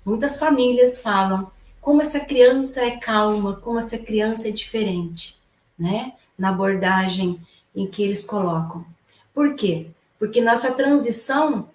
S2: Muitas famílias falam como essa criança é calma, como essa criança é diferente, né? Na abordagem em que eles colocam. Por quê? Porque nossa transição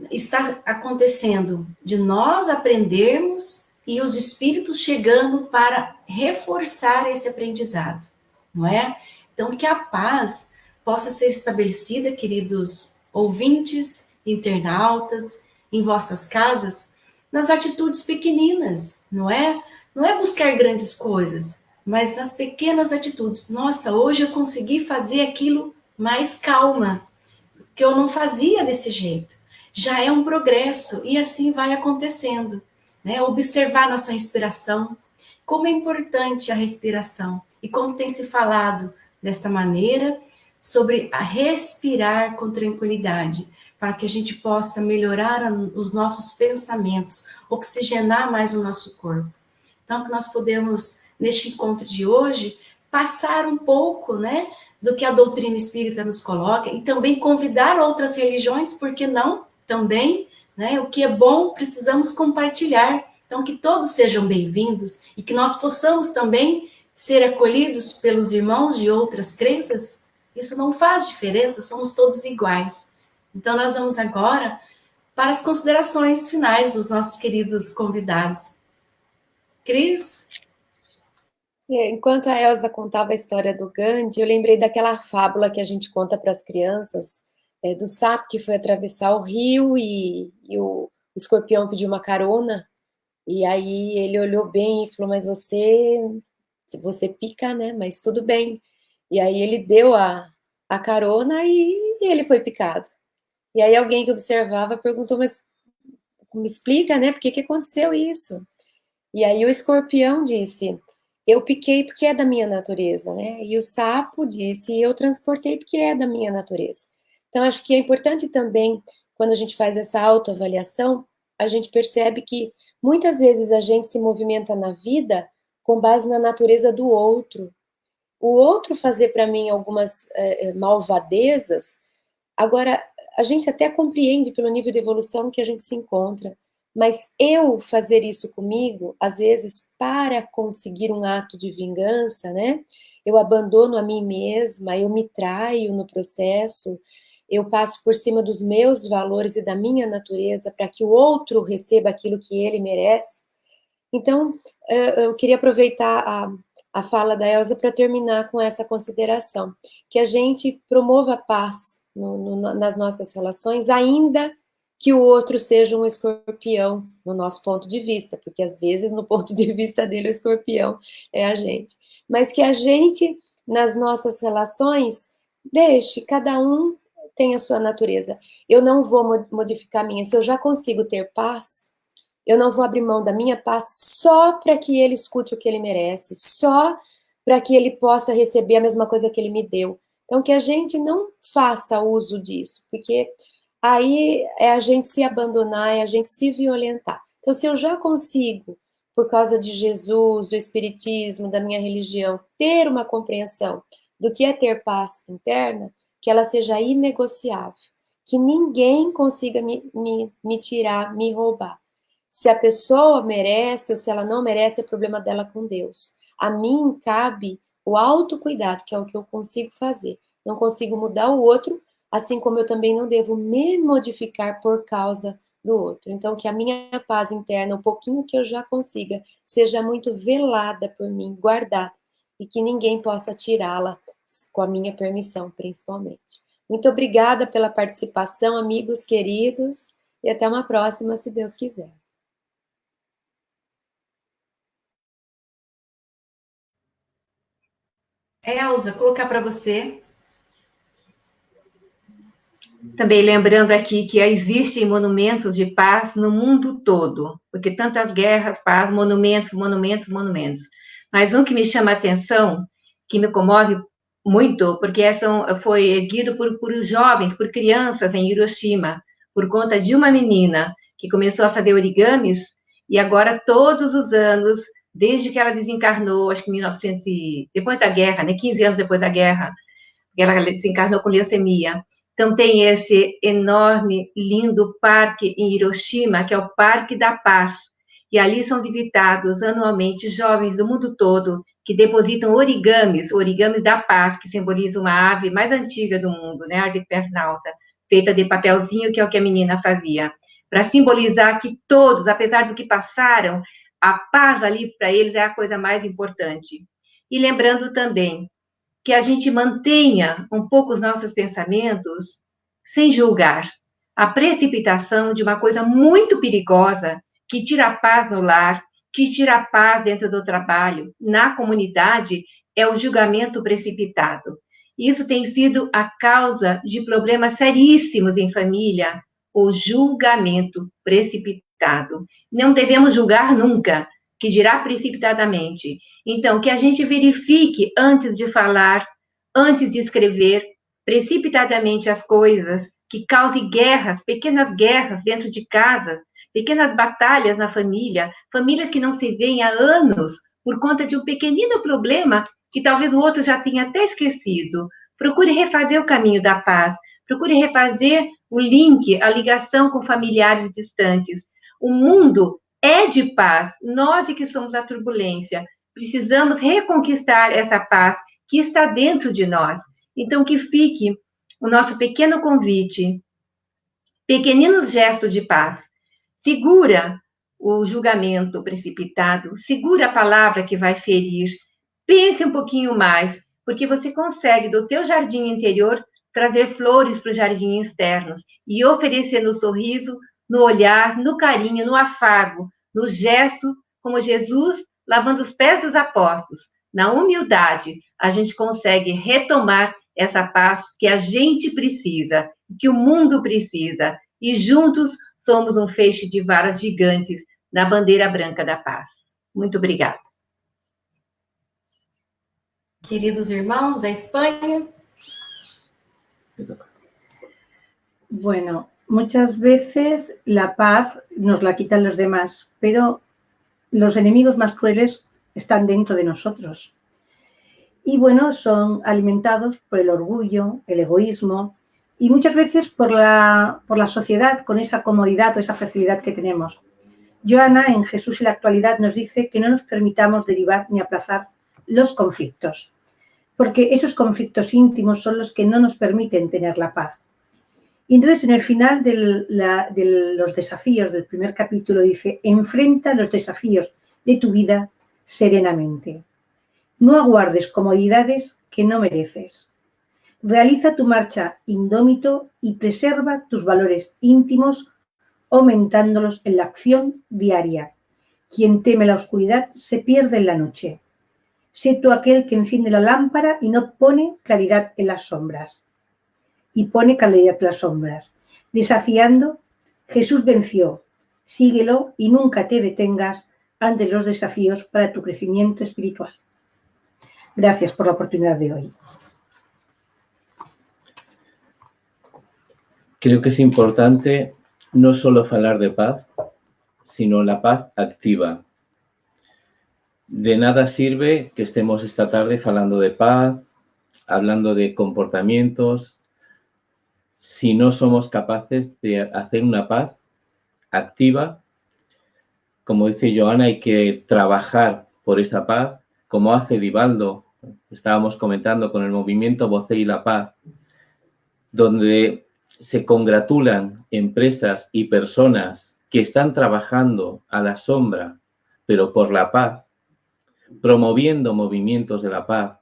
S2: está acontecendo de nós aprendermos e os espíritos chegando para reforçar esse aprendizado, não é? Então, que a paz possa ser estabelecida, queridos ouvintes, internautas, em vossas casas, nas atitudes pequeninas, não é? Não é buscar grandes coisas, mas nas pequenas atitudes. Nossa, hoje eu consegui fazer aquilo mais calma, que eu não fazia desse jeito. Já é um progresso, e assim vai acontecendo. Né? Observar nossa respiração, como é importante a respiração, e como tem se falado desta maneira, sobre a respirar com tranquilidade, para que a gente possa melhorar os nossos pensamentos, oxigenar mais o nosso corpo. Então, que nós podemos, neste encontro de hoje, passar um pouco, né, do que a doutrina espírita nos coloca, e também convidar outras religiões, porque não, também, né, o que é bom precisamos compartilhar. Então, que todos sejam bem-vindos e que nós possamos também ser acolhidos pelos irmãos de outras crenças. Isso não faz diferença, somos todos iguais. Então, nós vamos agora para as considerações finais dos nossos queridos convidados. Cris?
S4: Enquanto a Elsa contava a história do Gandhi, eu lembrei daquela fábula que a gente conta para as crianças, do sapo que foi atravessar o rio e o escorpião pediu uma carona, e aí ele olhou bem e falou, mas você pica, né? Mas tudo bem. E aí ele deu a carona e ele foi picado. E aí alguém que observava perguntou, mas me explica, né? Por que aconteceu isso? E aí o escorpião disse, eu piquei porque é da minha natureza, né? E o sapo disse, eu transportei porque é da minha natureza. Então, acho que é importante também, quando a gente faz essa autoavaliação, a gente percebe que muitas vezes a gente se movimenta na vida com base na natureza do outro. O outro fazer para mim algumas malvadezas, agora, a gente até compreende pelo nível de evolução que a gente se encontra, mas eu fazer isso comigo, às vezes, para conseguir um ato de vingança, né? Eu abandono a mim mesma, eu me traio no processo, eu passo por cima dos meus valores e da minha natureza para que o outro receba aquilo que ele merece. Então, eu queria aproveitar a fala da Elsa para terminar com essa consideração, que a gente promova a paz nas nossas relações, ainda que o outro seja um escorpião, no nosso ponto de vista, porque às vezes no ponto de vista dele o escorpião é a gente. Mas que a gente, nas nossas relações, deixe, cada um tem a sua natureza. Eu não vou modificar a minha, se eu já consigo ter paz, eu não vou abrir mão da minha paz só para que ele escute o que ele merece, só para que ele possa receber a mesma coisa que ele me deu. Então, que a gente não faça uso disso, porque aí é a gente se abandonar, é a gente se violentar. Então, se eu já consigo, por causa de Jesus, do Espiritismo, da minha religião, ter uma compreensão do que é ter paz interna, que ela seja inegociável, que ninguém consiga me tirar, me roubar. Se a pessoa merece ou se ela não merece, é problema dela com Deus. A mim cabe o autocuidado, que é o que eu consigo fazer. Não consigo mudar o outro, assim como eu também não devo me modificar por causa do outro. Então, que a minha paz interna, um pouquinho que eu já consiga, seja muito velada por mim, guardada, e que ninguém possa tirá-la com a minha permissão, principalmente. Muito obrigada pela participação, amigos queridos, e até uma próxima, se Deus quiser.
S2: Elsa, colocar para você.
S1: Também lembrando aqui que existem monumentos de paz no mundo todo, porque tantas guerras, paz, monumentos. Mas um que me chama a atenção, que me comove muito, porque foi erguido por jovens, por crianças em Hiroshima, por conta de uma menina que começou a fazer origamis e agora todos os anos, desde que ela desencarnou, acho que em 1900 depois da guerra, né, 15 anos depois da guerra, ela desencarnou com leucemia. Então, tem esse enorme, lindo parque em Hiroshima, que é o Parque da Paz. E ali são visitados anualmente jovens do mundo todo que depositam origamis da paz, que simboliza uma ave mais antiga do mundo, né? A ave pernalta, feita de papelzinho, que é o que a menina fazia. Para simbolizar que todos, apesar do que passaram, a paz ali para eles é a coisa mais importante. E lembrando também que a gente mantenha um pouco os nossos pensamentos sem julgar. A precipitação de uma coisa muito perigosa que tira a paz no lar que tira a paz dentro do trabalho, na comunidade, é o julgamento precipitado. Isso tem sido a causa de problemas seríssimos em família, o julgamento precipitado. Não devemos julgar nunca, que dirá precipitadamente. Então, que a gente verifique antes de falar, antes de escrever, precipitadamente as coisas, que cause guerras, pequenas guerras dentro de casa, pequenas batalhas na família, famílias que não se veem há anos por conta de um pequenino problema que talvez o outro já tenha até esquecido. Procure refazer o caminho da paz, procure refazer o link, a ligação com familiares distantes. O mundo é de paz, nós é que somos a turbulência. Precisamos reconquistar essa paz que está dentro de nós. Então, que fique o nosso pequeno convite, pequeninos gestos de paz. Segura o julgamento precipitado, segura a palavra que vai ferir. Pense um pouquinho mais, porque você consegue, do teu jardim interior, trazer flores para o jardim externo e oferecer no sorriso, no olhar, no carinho, no afago, no gesto, como Jesus lavando os pés dos apóstolos. Na humildade, a gente consegue retomar essa paz que a gente precisa, que o mundo precisa. E juntos somos um feixe de varas gigantes na bandeira branca da paz. Muito obrigada.
S2: Queridos irmãos da Espanha.
S5: Bueno, muchas veces la paz nos la quitan los demás, pero los enemigos más crueles están dentro de nosotros. Y bueno, son alimentados por el orgullo, el egoísmo y muchas veces por la sociedad con esa comodidad o esa facilidad que tenemos. Joana, en Jesús y la actualidad, nos dice que no nos permitamos derivar ni aplazar los conflictos, porque esos conflictos íntimos son los que no nos permiten tener la paz. Y entonces, en el final de los desafíos del primer capítulo dice, enfrenta los desafíos de tu vida serenamente. No aguardes comodidades que no mereces. Realiza tu marcha indómito y preserva tus valores íntimos, aumentándolos en la acción diaria. Quien teme la oscuridad se pierde en la noche. Sé tú aquel que enciende la lámpara y no pone claridad en las sombras. Y pone claridad en las sombras. Desafiando, Jesús venció. Síguelo y nunca te detengas ante los desafíos para tu crecimiento espiritual. Gracias por la oportunidad de hoy.
S6: Creo que es importante no solo hablar de paz, sino la paz activa. De nada sirve que estemos esta tarde hablando de paz, hablando de comportamientos, si no somos capaces de hacer una paz activa. Como dice Joana, hay que trabajar por esa paz, como hace Divaldo, estábamos comentando con el movimiento Voce y la Paz, donde se congratulan empresas y personas que están trabajando a la sombra, pero por la paz, promoviendo movimientos de la paz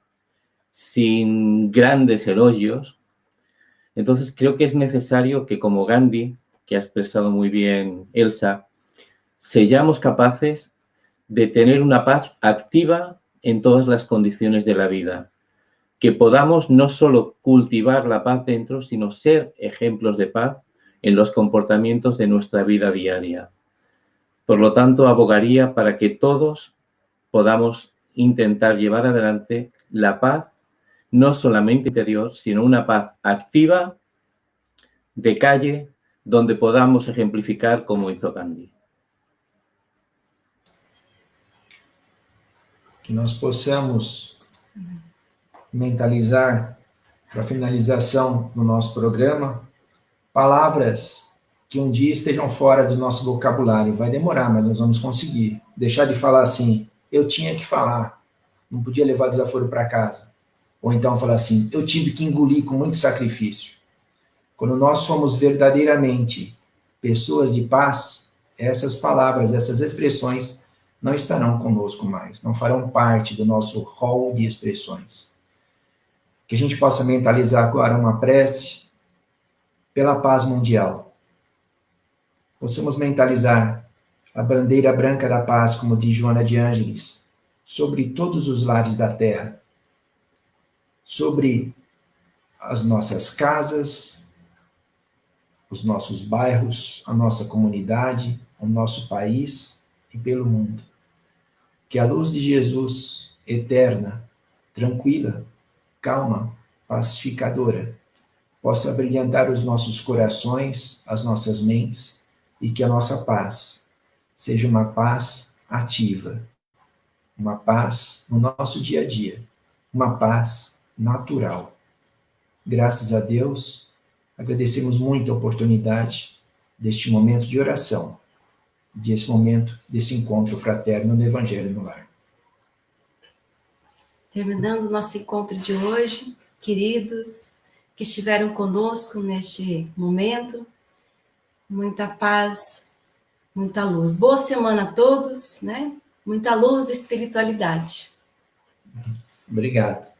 S6: sin grandes elogios. Entonces creo que es necesario que, como Gandhi, que ha expresado muy bien Elsa, seamos capaces de tener una paz activa en todas las condiciones de la vida, que podamos no solo cultivar la paz dentro, sino ser ejemplos de paz en los comportamientos de nuestra vida diaria. Por lo tanto, abogaría para que todos podamos intentar llevar adelante la paz, no solamente interior, sino una paz activa, de calle, donde podamos ejemplificar como hizo Gandhi.
S3: Que nós possamos mentalizar, para finalização do nosso programa, palavras que um dia estejam fora do nosso vocabulário. Vai demorar, mas nós vamos conseguir. Deixar de falar assim, eu tinha que falar, não podia levar desaforo para casa. Ou então falar assim, eu tive que engolir com muito sacrifício. Quando nós somos verdadeiramente pessoas de paz, essas palavras, essas expressões não estarão conosco mais, não farão parte do nosso rol de expressões. Que a gente possa mentalizar agora uma prece pela paz mundial. Possamos mentalizar a bandeira branca da paz, como diz Joana de Ângeles, sobre todos os lares da terra, sobre as nossas casas, os nossos bairros, a nossa comunidade, o nosso país e pelo mundo. Que a luz de Jesus, eterna, tranquila, calma, pacificadora, possa brilhantar os nossos corações, as nossas mentes, e que a nossa paz seja uma paz ativa, uma paz no nosso dia a dia, uma paz natural. Graças a Deus, agradecemos muito a oportunidade deste momento de oração, desse momento, desse encontro fraterno no Evangelho no Lar.
S2: Terminando o nosso encontro de hoje, queridos que estiveram conosco neste momento, muita paz, muita luz. Boa semana a todos, né? Muita luz e espiritualidade.
S3: Obrigado.